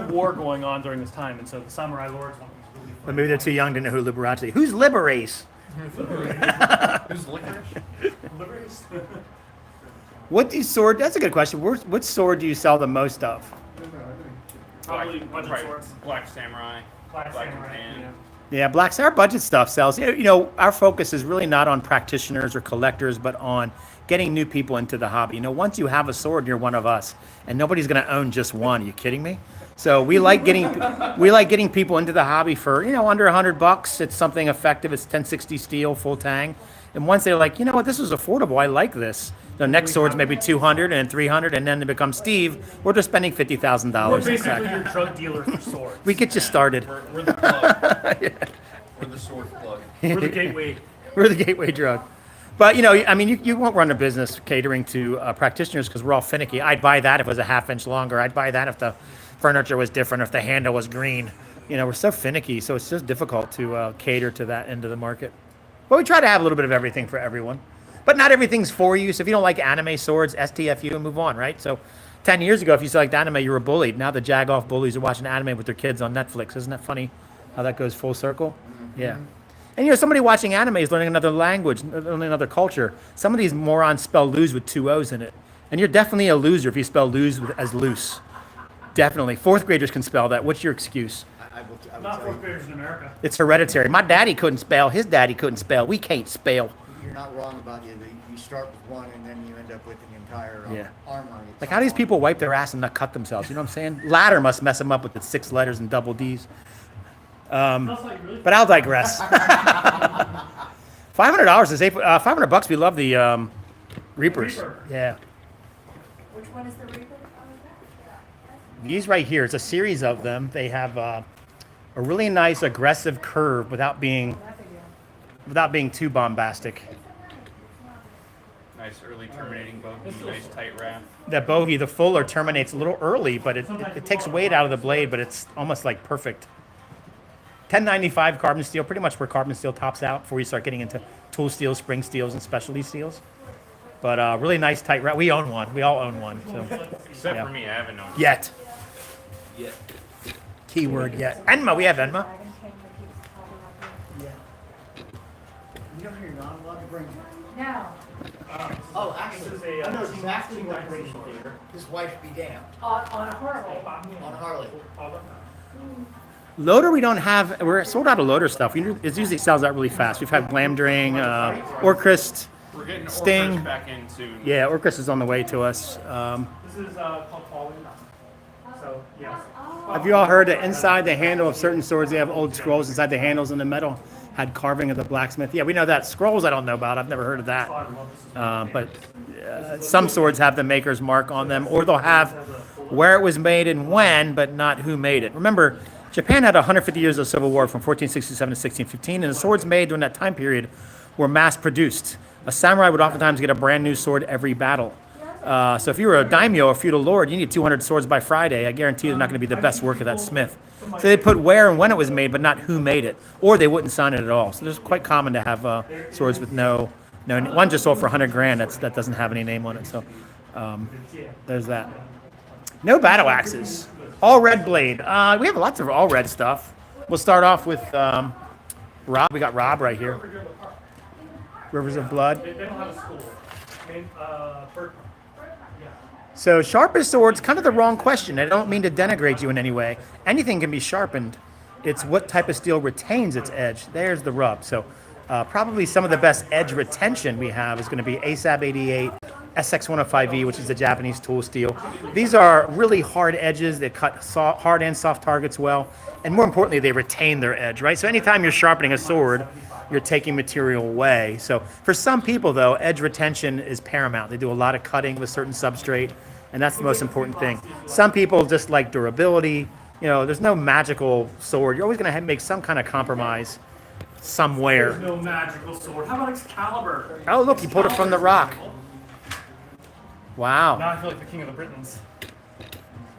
war going on during this time, and so the samurai lords want these really But maybe they're too young to know who Liberace. Who's Liberace? Who's licorice? Liberace. What do you sword? That's a good question. What sword do you sell the most of? Probably budget Right. swords. Black Samurai. Black Black samurai. Japan. Yeah. Yeah, Black Our budget stuff sells. You know, our focus is really not on practitioners or collectors, but on getting new people into the hobby. You know, once you have a sword, you're one of us, and nobody's going to own just one. Are you kidding me? So we like getting people into the hobby for under $100. It's something effective. It's 1060 steel, full tang. And once they're like, you know what, this is affordable. I like this. The next sword's maybe 200 and 300, and then they become Steve. We're just spending $50,000. We're basically your drug dealer for swords. We get you started. We're the plug. We're the sword plug. We're the gateway. We're the gateway drug. But, I mean, you won't run a business catering to practitioners because we're all finicky. I'd buy that if it was a half-inch longer. I'd buy that if the furniture was different, if the handle was green. We're so finicky, so it's just difficult to cater to that end of the market. But we try to have a little bit of everything for everyone. But not everything's for you. So if you don't like anime swords, STFU, and move on, right? So 10 years ago, if you liked anime, you were bullied. Now the jag-off bullies are watching anime with their kids on Netflix. Isn't that funny how that goes full circle? Yeah. And, somebody watching anime is learning another language, learning another culture. Some of these morons spell lose with 2 O's in it. And you're definitely a loser if you spell lose as loose. Definitely. Fourth graders can spell that. What's your excuse? I will Not tell fourth you, graders in America. It's hereditary. My daddy couldn't spell. His daddy couldn't spell. We can't spell. you're not wrong about you. You start with one and then you end up with an entire Yeah. arm on it. Like, how do these people wipe their ass and not cut themselves? You know what I'm saying? Ladder must mess them up with its 6 letters and double D's. Smells like really But I'll digress. $500 is $500. We love the Reapers. Reaper. Yeah. Which one is the Reaper? These right here, it's a series of them. They have a really nice aggressive curve without being too bombastic. Nice early terminating bogey, nice tight wrap. That bogey, the fuller terminates a little early, but it takes weight out of the blade, but it's almost like perfect. 1095 carbon steel, pretty much where carbon steel tops out before you start getting into tool steels, spring steels, and specialty steels. But really nice tight wrap. We own one. We all own one. So Except Yeah. for me, I haven't known. yet. Yet. Keyword yet. Enma, we have Enma. You know you're not allowed to bring. Now, Oh, actually, This is a, I know uh, exactly what brings you here. His wife be damned. on a Harley. On Harley. Loader, we don't have. We're sold out of loader stuff. It usually sells out really fast. We've had Glamdring, Orchrist. We're getting Sting. Orchrist back in soon. Yeah, Orchrist is on the way to us. This is called falling. So yeah. Have you all heard that inside the handle of certain swords, they have old scrolls inside the handles, and the metal had carving of the blacksmith? Yeah, we know that. Scrolls, I don't know about. I've never heard of that. But some swords have the maker's mark on them, or they'll have where it was made and when, but not who made it. Remember, Japan had 150 years of civil war from 1467 to 1615, and the swords made during that time period were mass produced. A samurai would oftentimes get a brand new sword every battle. So if you were a daimyo, a feudal lord, you need 200 swords by Friday. I guarantee they're not going to be the best work of that smith. So they put where and when it was made, but not who made it, or they wouldn't sign it at all. So it's quite common to have swords with no. One just sold for 100 grand. That doesn't have any name on it. So there's that. No battle axes. All red blade. We have lots of all red stuff. We'll start off with Rob. We got Rob right here. Rivers of Blood. They don't have a school. So sharpest swords, kind of the wrong question. I don't mean to denigrate you in any way. Anything can be sharpened. It's what type of steel retains its edge. There's the rub. So probably some of the best edge retention we have is going to be ASAB 88, SX105E, which is the Japanese tool steel. These are really hard edges that cut hard and soft targets well. And more importantly, they retain their edge, right? So anytime you're sharpening a sword, you're taking material away. So for some people, though, edge retention is paramount. They do a lot of cutting with certain substrate, and that's the most important thing. Some people just like durability. You know, there's no magical sword. You're always going to make some kind of compromise somewhere. There's no magical sword. How about Excalibur? Oh, look, he pulled it from the rock. Wow. Now I feel like the king of the Britons.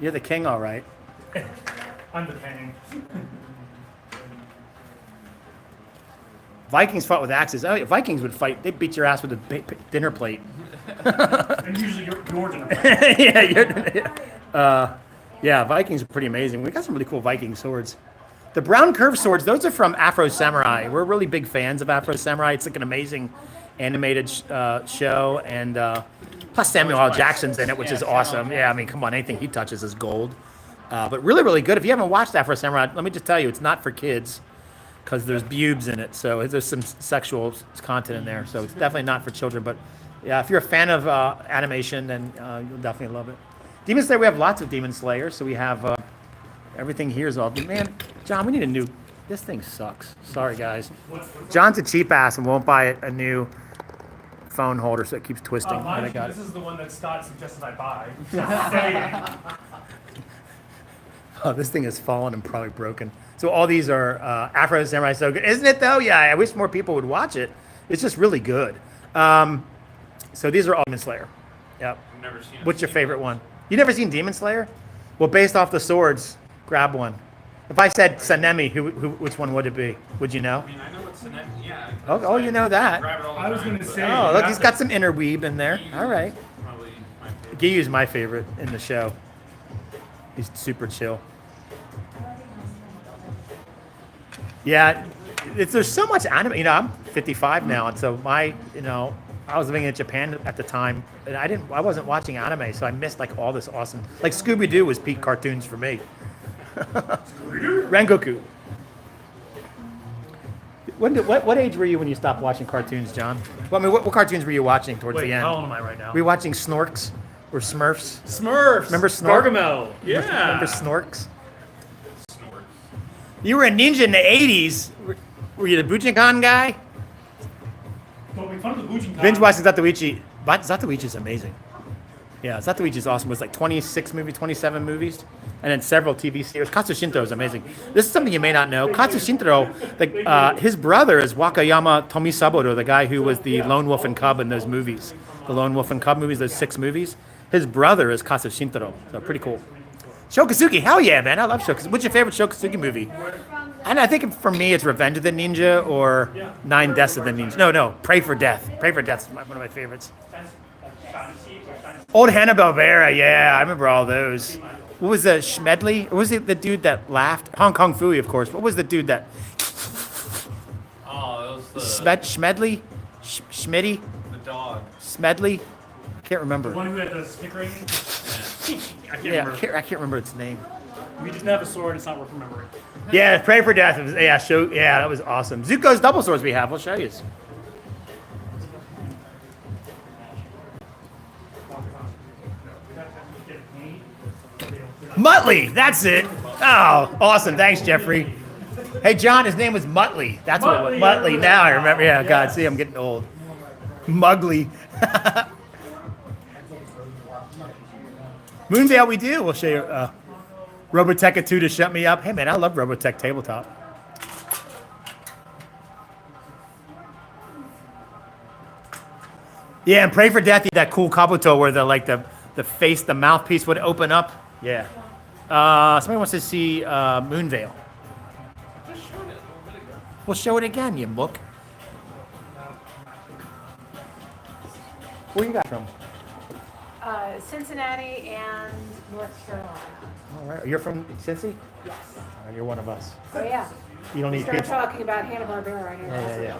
You're the king, all right. I'm the king. Vikings fought with axes. Oh, yeah, Vikings would fight. They'd beat your ass with a dinner plate. And usually you're dinner. Yeah, Vikings are pretty amazing. We got some really cool Viking swords. The brown curved swords, those are from Afro Samurai. We're really big fans of Afro Samurai. It's like an amazing animated show, and plus Samuel L. Jackson's in it, which is awesome. Yeah, I mean, come on, anything he touches is gold. But really, really good. If you haven't watched Afro Samurai, let me just tell you, it's not for kids because there's pubes in it. So there's some sexual content in there. So it's definitely not for children. But yeah, if you're a fan of animation, then you'll definitely love it. Demon Slayer, we have lots of Demon Slayers. So we have everything here is all. Man, John, we need a new. This thing sucks. Sorry, guys. John's a cheap ass and won't buy a new phone holder, so it keeps twisting. But I Mind got you, it. this is the one that Scott suggested I buy. Just saying. Oh, this thing is fallen and probably broken. So all these are Afro Samurai, so good, isn't it? Though, yeah. I wish more people would watch it. It's just really good. So these are all Demon Slayer. Yep. I've never seen it. What's your favorite one? You never seen Demon Slayer? Well, based off the swords, grab one. If I said Sanemi, which one would it be? Would you know? I mean, I know what's the next. Yeah. Oh, you know that. Grab it all the I was time, gonna but say- Oh, look, he's got some interweave in there. All right. Probably my favorite. Giyu's my favorite in the show. He's super chill. Yeah, there's so much anime. You know, I'm 55 now, and so I was living in Japan at the time, and I wasn't watching anime, so I missed like all this awesome. Like Scooby Doo was peak cartoons for me. Rengoku. What age were you when you stopped watching cartoons, John? Well, I mean, what cartoons were you watching towards Wait, the end? how old am I right now? Were you watching Snorks or Smurfs? Smurfs. Remember Snork? Gargamel. Yeah. Remember Snorks? You were a ninja in the 80s. Were you the Bujinkan guy? Don't make fun of the Bujinkan. Binge watching Zatoichi. But Zatoichi's amazing. Yeah, Zatoichi's awesome. It was like 26 movies, 27 movies, and then several TV series. Katsushintaro is amazing. This is something you may not know. Katsushintaro, his brother is Wakayama Tomisaburo, the guy who was the Lone Wolf and Cub in those movies. The Lone Wolf and Cub movies, those 6 movies. His brother is Katsushintaro, so pretty cool. Shokusugi, hell yeah, man. I love Shokusugi. What's your favorite Shokusugi movie? And I think for me, it's Revenge of the Ninja or Nine Deaths of the Ninja. No, Pray for Death. Pray for Death is one of my favorites. Old Hanna-Barbera, yeah, I remember all those. What was the Schmedley? What was the dude that laughed? Hong Kong Phooey, of course. What was the dude that... Oh, that was the Schmedley? Schmitty? the dog. Smedley? I can't remember. The one who had the snickering. I can't Yeah, remember. I can't remember its name. If you didn't have a sword, it's not worth remembering. Yeah, Pray for Death. Yeah, that was awesome. Zuko's double swords we have. We'll show you. Muttley, that's it. Oh, awesome. Thanks, Jeffrey. Hey, John, his name was Muttley. That's what it was. Muttley. Now I remember. Yeah, God, see, I'm getting old. Mugly. Moonveil, we do. We'll show you Robotech 2 to shut me up. Hey, man, I love Robotech Tabletop. Yeah, and Pray for Death, that cool Kabuto where the face, the mouthpiece would open up. Yeah. Somebody wants to see Moonveil. We'll show it again, you mook. Where you got from? Cincinnati and North Carolina. All right. You're from Cincy? Yes. You're one of us. Oh, yeah. You don't need Start pizza. talking about Hanna-Barbera right here. Yeah.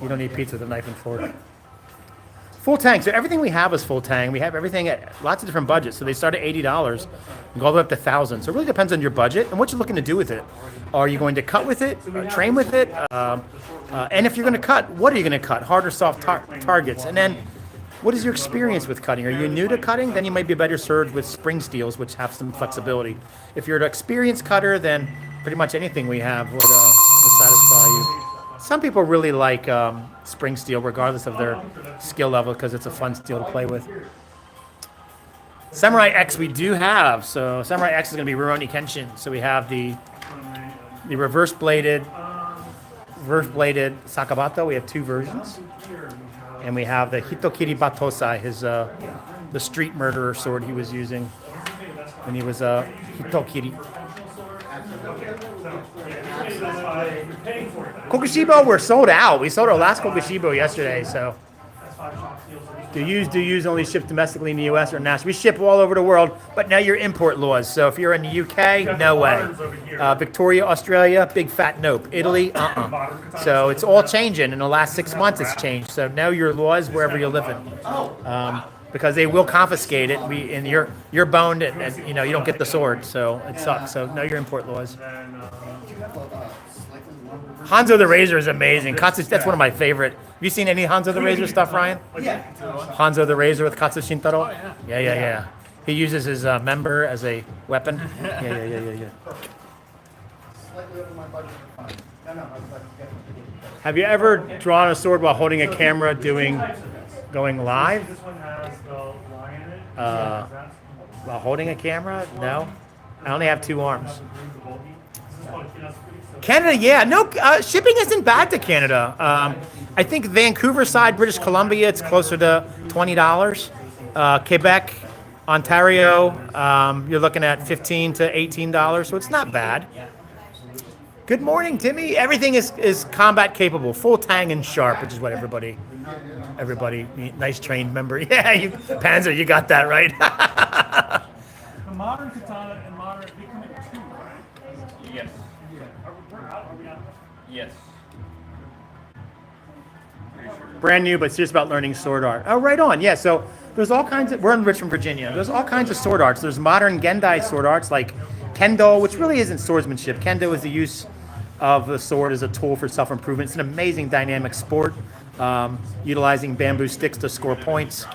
You don't need pizza with a knife and fork. Full tank. So everything we have is full tank. We have everything at lots of different budgets. So they start at $80 and go all the way up to $1,000. So it really depends on your budget and what you're looking to do with it. Are you going to cut with it, train with it? And if you're going to cut, what are you going to cut? Hard or soft targets? And then what is your experience with cutting? Are you new to cutting? Then you might be better served with spring steels, which have some flexibility. If you're an experienced cutter, then pretty much anything we have would satisfy you. Some people really like spring steel, regardless of their skill level, because it's a fun steel to play with. Samurai X we do have. So Samurai X is going to be Rurouni Kenshin. So we have the reverse bladed Sakabato. We have 2 versions. And we have the Hitokiri Batosai, the street murderer sword he was using when he was Hitokiri. Kokushibo, we're sold out. We sold our last Kokushibo yesterday, so. Do use only ship domestically in the U.S. or national? We ship all over the world, but now you're import laws. So if you're in the U.K., no way. Victoria, Australia, big fat nope. Italy, So it's all changing. In the last 6 months, it's changed. So know your laws wherever you're living, because they will confiscate it. And you're boned, and you don't get the sword. So it sucks. So know your import laws. Hanzo the Razor is amazing. That's one of my favorite. Have you seen any Hanzo the Razor stuff, Ryan? Yeah. Hanzo the Razor with Katsu Shintaro? Yeah. He uses his member as a weapon. Yeah. Have you ever drawn a sword while holding a camera going live? While holding a camera? No. I only have 2 arms. Canada, yeah. No, shipping isn't bad to Canada. I think Vancouver side, British Columbia, it's closer to $20. Quebec, Ontario, you're looking at $15 to $18, so it's not bad. Good morning, Timmy. Everything is combat capable, full tang and sharp, which is what everybody, nice trained member. Yeah, Panzer, you got that right. The modern katana and modern, they come in 2, right? Yes. Yes. Brand new, but serious about learning sword art. Oh, right on. Yeah, so there's all kinds of, we're in Richmond, Virginia. There's all kinds of sword arts. There's modern Gendai sword arts like Kendo, which really isn't swordsmanship. Kendo is the use of the sword as a tool for self-improvement. It's an amazing dynamic sport, utilizing bamboo sticks to score points.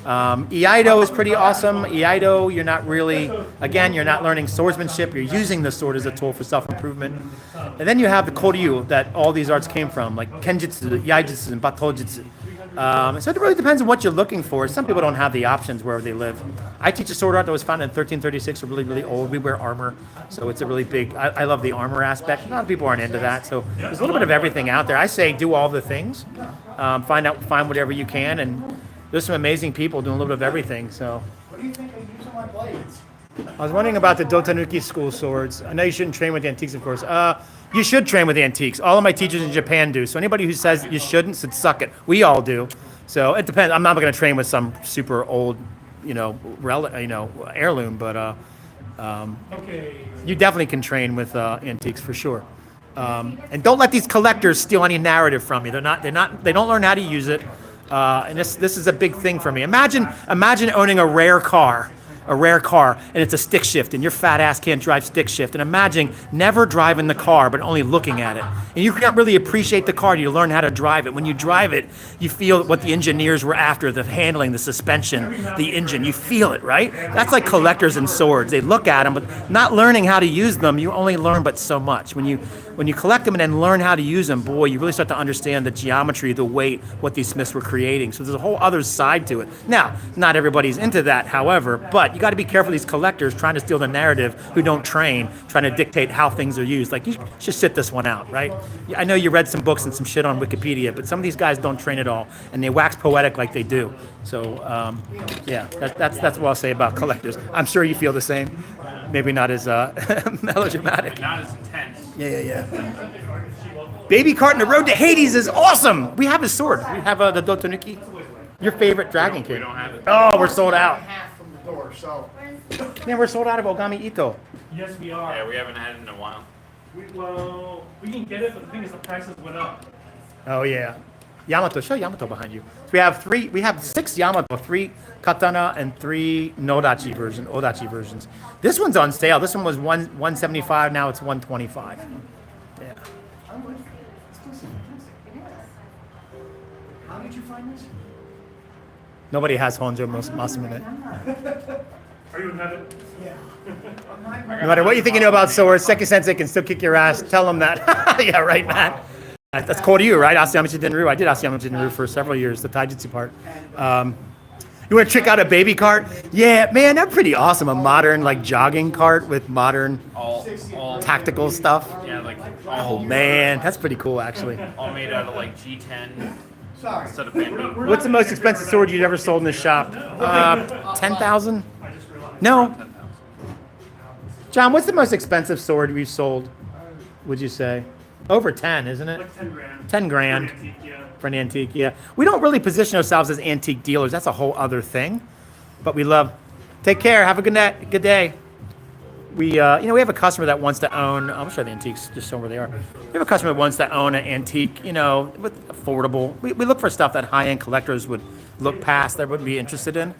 Iaido is pretty awesome. Iaido, you're not really, again, you're not learning swordsmanship. You're using the sword as a tool for self-improvement. And then you have the Koryu that all these arts came from, like Kenjutsu, Yaijutsu, and Batojutsu. So it really depends on what you're looking for. Some people don't have the options wherever they live. I teach a sword art that was founded in 1336, so really, really old. We wear armor, so it's a really big, I love the armor aspect. A lot of people aren't into that, so there's a little bit of everything out there. I say do all the things, find whatever you can, and there's some amazing people doing a little bit of everything, so. What do you think of using my blades? I was wondering about the Dotanuki school swords. I know you shouldn't train with antiques, of course. You should train with antiques. All of my teachers in Japan do. So anybody who says you shouldn't should suck it. We all do. So it depends. I'm not going to train with some super old, heirloom, but you definitely can train with antiques for sure. And don't let these collectors steal any narrative from you. They don't learn how to use it. And this is a big thing for me. Imagine owning a rare car, and it's a stick shift, and your fat ass can't drive stick shift. And imagine never driving the car, but only looking at it. And you can't really appreciate the car. You learn how to drive it. When you drive it, you feel what the engineers were after, the handling, the suspension, the engine. You feel it, right? That's like collectors and swords. They look at them, but not learning how to use them, you only learn but so much. When you collect them and then learn how to use them, boy, you really start to understand the geometry, the weight, what these smiths were creating. So there's a whole other side to it. Now, not everybody's into that, however, but you got to be careful of these collectors trying to steal the narrative who don't train, trying to dictate how things are used. Like, you should sit this one out, right? I know you read some books and some shit on Wikipedia, but some of these guys don't train at all, and they wax poetic like they do. So, that's what I'll say about collectors. I'm sure you feel the same. Maybe not as melodramatic. Not as intense. Yeah. Baby cart in the road to Hades is awesome. We have his sword. We have the Dotanuki. Your favorite dragon kid. We don't have it. Oh, we're sold out. Half from the door, so. Man, we're sold out of Ogami Ito. Yes, we are. Yeah, we haven't had it in a while. We can get it, but the thing is the prices went up. Oh yeah. Yamato, show Yamato behind you. So we have 6 Yamato, 3 katana and 3 odachi versions. This one's on sale. This one was 175, now it's 125. Yeah. How did you find this? Nobody has Honjo Masamu in it. Are you another? Yeah. No matter what you think you know about swords, Seki Sensei can still kick your ass. Tell them that. Yeah, right, Matt. That's Koryu, right? Asayamachi Denru. I did Asayamachi Denru for several years, the taijutsu part. You want to trick out a baby cart? Yeah, man, that's pretty awesome. A modern, like, jogging cart with modern All tactical stuff. yeah, like Oh, all man, that's pretty cool, actually. all made out of like G10 Sorry. instead of bamboo. What's the most expensive sword you've ever sold in the shop? 10,000? No. John, what's the most expensive sword we've sold, would you say? Over 10, isn't it? Like 10 grand. 10 grand. Antique, yeah. For an antique, yeah. We don't really position ourselves as antique dealers. That's a whole other thing. But we love. Take care. Have a good day. We have a customer that wants to own. I'll show the antiques just so where they are. We have a customer that wants to own an antique. With affordable. We look for stuff that high-end collectors would look past. That would be interested in.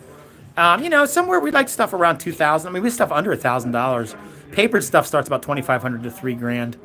Somewhere we like stuff around $2,000. I mean, we have stuff under $1,000. Papered stuff starts about $2,500 to $3,000.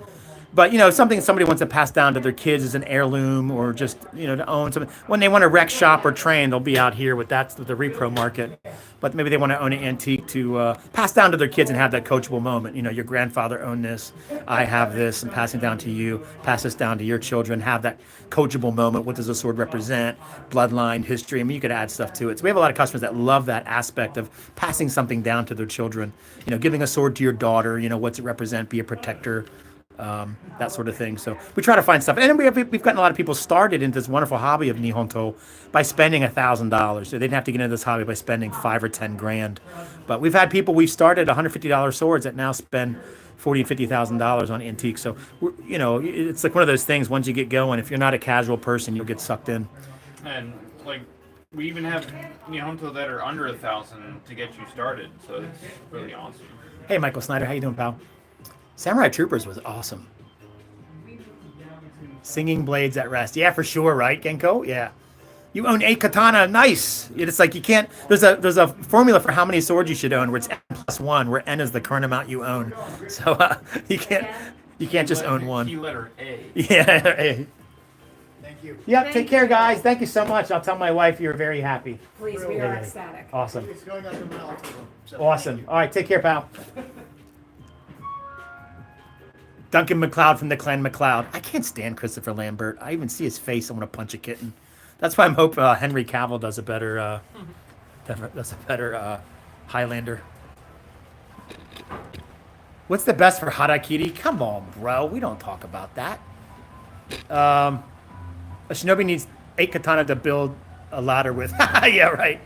But, something somebody wants to pass down to their kids as an heirloom or just, to own something. When they want to wreck, shop, or train, they'll be out here with the repro market. But maybe they want to own an antique to pass down to their kids and have that coachable moment. Your grandfather owned this, I have this, and passing down to you, pass this down to your children, have that coachable moment. What does a sword represent? Bloodline, history. I mean, you could add stuff to it. So we have a lot of customers that love that aspect of passing something down to their children. Giving a sword to your daughter, what's it represent? Be a protector. That sort of thing. So we try to find stuff, and then we've gotten a lot of people started into this wonderful hobby of Nihonto by spending $1,000. So they didn't have to get into this hobby by spending $5,000 or $10,000. But we've had people we started $150 swords that now spend $40,000 and $50,000 on antiques. So it's like one of those things. Once you get going, if you're not a casual person, you'll get sucked in. And like we even have Nihonto that are under 1,000 to get you started. So it's really awesome. Hey, Michael Snyder, how you doing, pal? Samurai Troopers was awesome. Singing blades at rest. Yeah, for sure, right, Genko? Yeah. You own 8 katana. Nice. It's like you can't. There's a formula for how many swords you should own, where it's n+1, where n is the current amount you own. So you can't just own one. Key letter A. Yeah. Thank you. Yep. Take care, guys. Thank you so much. I'll tell my wife you're very happy. Please, we are ecstatic. Awesome. It's going up in Malachi. Awesome. All right. Take care, pal. Duncan McLeod from the Clan McLeod. I can't stand Christopher Lambert. I even see his face. I want to punch a kitten. That's why I'm hoping Henry Cavill does a better Highlander. What's the best for Harakiri? Come on, bro. We don't talk about that. A shinobi needs 8 katana to build a ladder with. Yeah, right.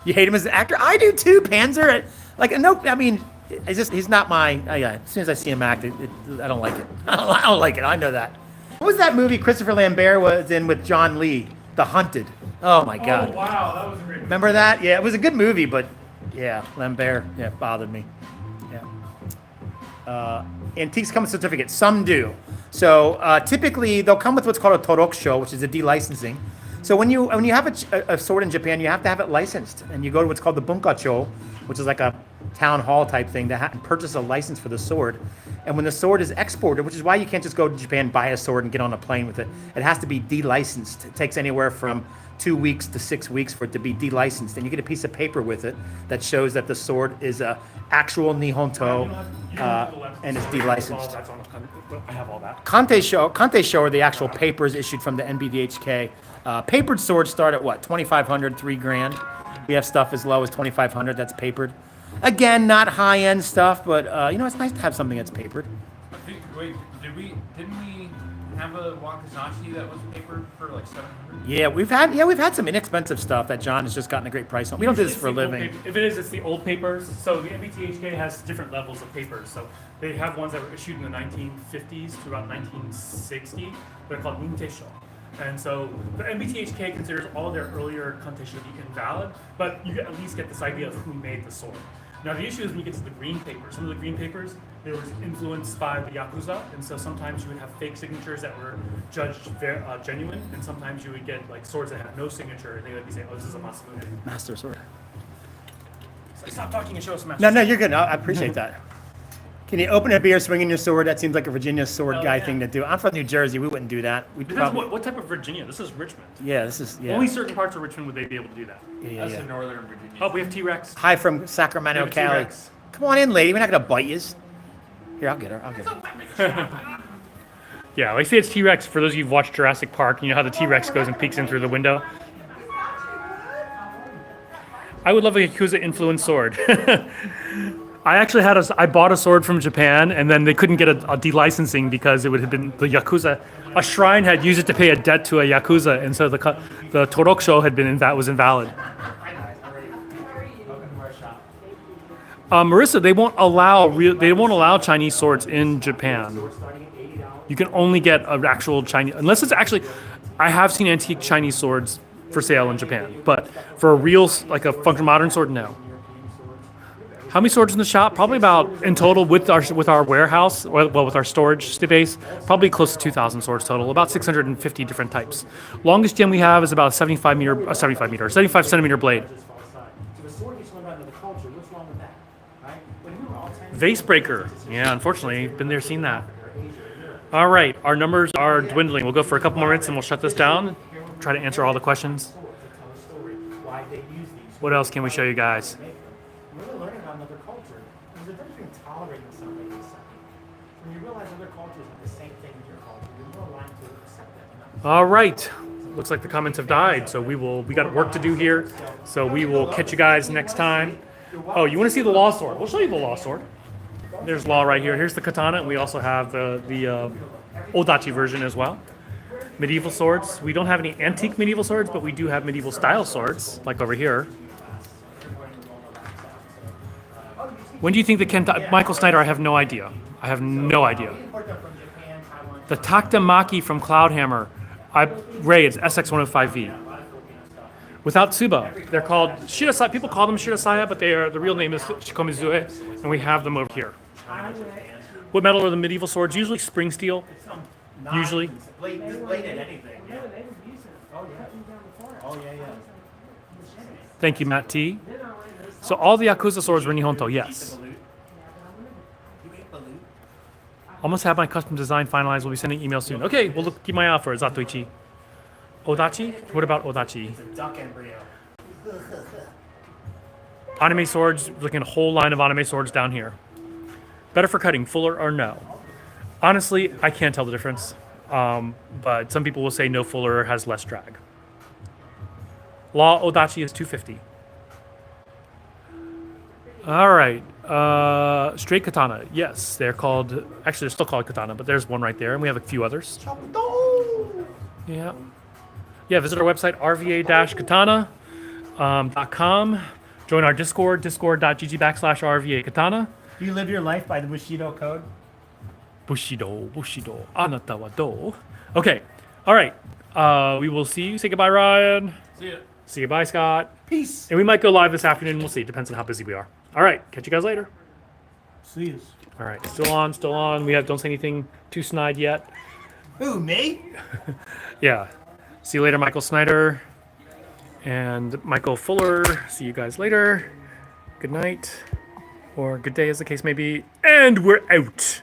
You hate him as an actor? I do too, Panzer. Like, no, I mean, it's just he's not my. Yeah, as soon as I see him act, I don't like it. I don't like it. I know that. What was that movie Christopher Lambert was in with John Lee? The Hunted. Oh my God. Oh wow, that was a great. Remember that? Yeah, it was a good movie, but yeah, Lambert, yeah, bothered me. Yeah. Antiques come with certificates. Some do. So typically they'll come with what's called a torokusho, which is a delicensing. So when you have a sword in Japan, you have to have it licensed, and you go to what's called the bunkacho, which is like a town hall type thing to purchase a license for the sword. And when the sword is exported, which is why you can't just go to Japan, buy a sword, and get on a plane with it. It has to be delicensed. It takes anywhere from 2 weeks to 6 weeks for it to be delicensed. And you get a piece of paper with it that shows that the sword is a actual Nihonto and it's delicensed. I have all that. Kante show are the actual papers issued from the NBDHK. Papered swords start at what, 2,500, $3,000. We have stuff as low as 2,500 that's papered. Again, not high-end stuff, but it's nice to have something that's papered. Wait, didn't we have a Wakazashi that was papered for like 700? Yeah, we've had some inexpensive stuff that John has just gotten a great price on. We don't do this for a living. If it is, it's the old papers. So the MBTHK has different levels of papers. So they have ones that were issued in the 1950s to about 1960. They're called Nintesho. And so the MBTHK considers all their earlier Kante to be invalid, but you at least get this idea of who made the sword. Now the issue is when you get to the green papers. Some of the green papers, they were influenced by the Yakuza, and so sometimes you would have fake signatures that were judged genuine, and sometimes you would get like swords that had no signature, and they would be saying, "Oh, this is a Masamune." Master sword. So stop talking and show us a master. No, you're good. I appreciate that. Can you open a beer swinging your sword? That seems like a Virginia sword guy thing to do. I'm from New Jersey. We wouldn't do that. We'd Depends probably, what type of Virginia. This is Richmond. yeah, this is Only certain parts of Richmond would they be able to do that. That's in Northern Virginia. Oh, we have T-Rex. Hi from Sacramento, We have a Cali. T-Rex. Come on in, lady. We're not gonna bite you. Here, I'll get her. Yeah, I say it's T-Rex. For those of you who've watched Jurassic Park, you know how the T-Rex goes and peeks in through the window. I would love a Yakuza influenced sword. I actually I bought a sword from Japan, and then they couldn't get a delicensing because it would have been the Yakuza. A shrine had used it to pay a debt to a Yakuza, and so the Torokusho was invalid. Marissa, they won't allow Chinese swords in Japan. You can only get an actual Chinese, unless it's actually. I have seen antique Chinese swords for sale in Japan, but for a real, like a functional modern sword, no. How many swords in the shop? Probably about, in total with our warehouse, well, with our storage space, probably close to 2,000 swords total, about 650 different types. Longest gem we have is about a 75 centimeter blade. Vase breaker. Yeah, unfortunately, been there, seen that. All right, our numbers are dwindling. We'll go for a couple more minutes and we'll shut this down. Try to answer all the questions. What else can we show you guys? Really learning about another culture. There's a difference between tolerating somebody and accepting. When you realize other cultures have the same thing as your culture, you're more aligned to accept it. All right. Looks like the comments have died, so we got work to do here. So we will catch you guys next time. Oh, you want to see the law sword? We'll show you the law sword. There's law right here. Here's the katana, and we also have the Odachi version as well. Medieval swords. We don't have any antique medieval swords, but we do have medieval style swords, like over here. When do you think the Michael Snyder? I have no idea. I have no idea. The Taktamaki from Cloudhammer. Ray, it's SX105V. Without Tsuba, they're called Shirasaya. People call them Shirasaya, but the real name is Shikomizue, and we have them over here. What metal are the medieval swords? Usually spring steel. knives Usually. and just blade at anything. Yeah. Remember, they would use it, Oh yeah. cutting down the forest. Oh yeah, yeah. Thank you, Matt T. Then I wanted those So all the Yakuza swords were Nihonto, You eat yes. the balut? You ate balut? Almost have my custom design finalized. We'll be sending emails soon. Okay, we'll look, keep my eye out for it. Zatoichi. Odachi? What about Odachi? It's a duck embryo. Anime swords, looking at a whole line of anime swords down here. Better for cutting, fuller or no? Honestly, I can't tell the difference. But some people will say no fuller has less drag. Law Odachi is 250. All right. Straight katana. Yes, they're called. Actually, they're still called katana, but there's one right there, and we have a few others. Yeah. Yeah, visit our website, rva-katana.com. Join our Discord, discord.gg/rva katana. Do you live your life by the Bushido code? Bushido, Bushido, anata wa do? Okay. All right. We will see you. Say goodbye, Ryan. See ya. See you. Bye, Scott. Peace. And we might go live this afternoon. We'll see. Depends on how busy we are. All right. Catch you guys later. See you. All right. Still on. Still on. We don't say anything too snide yet. Who, me? Yeah. See you later, Michael Snyder and Michael Fuller. See you guys later. Good night. Or good day, as the case may be. And we're out.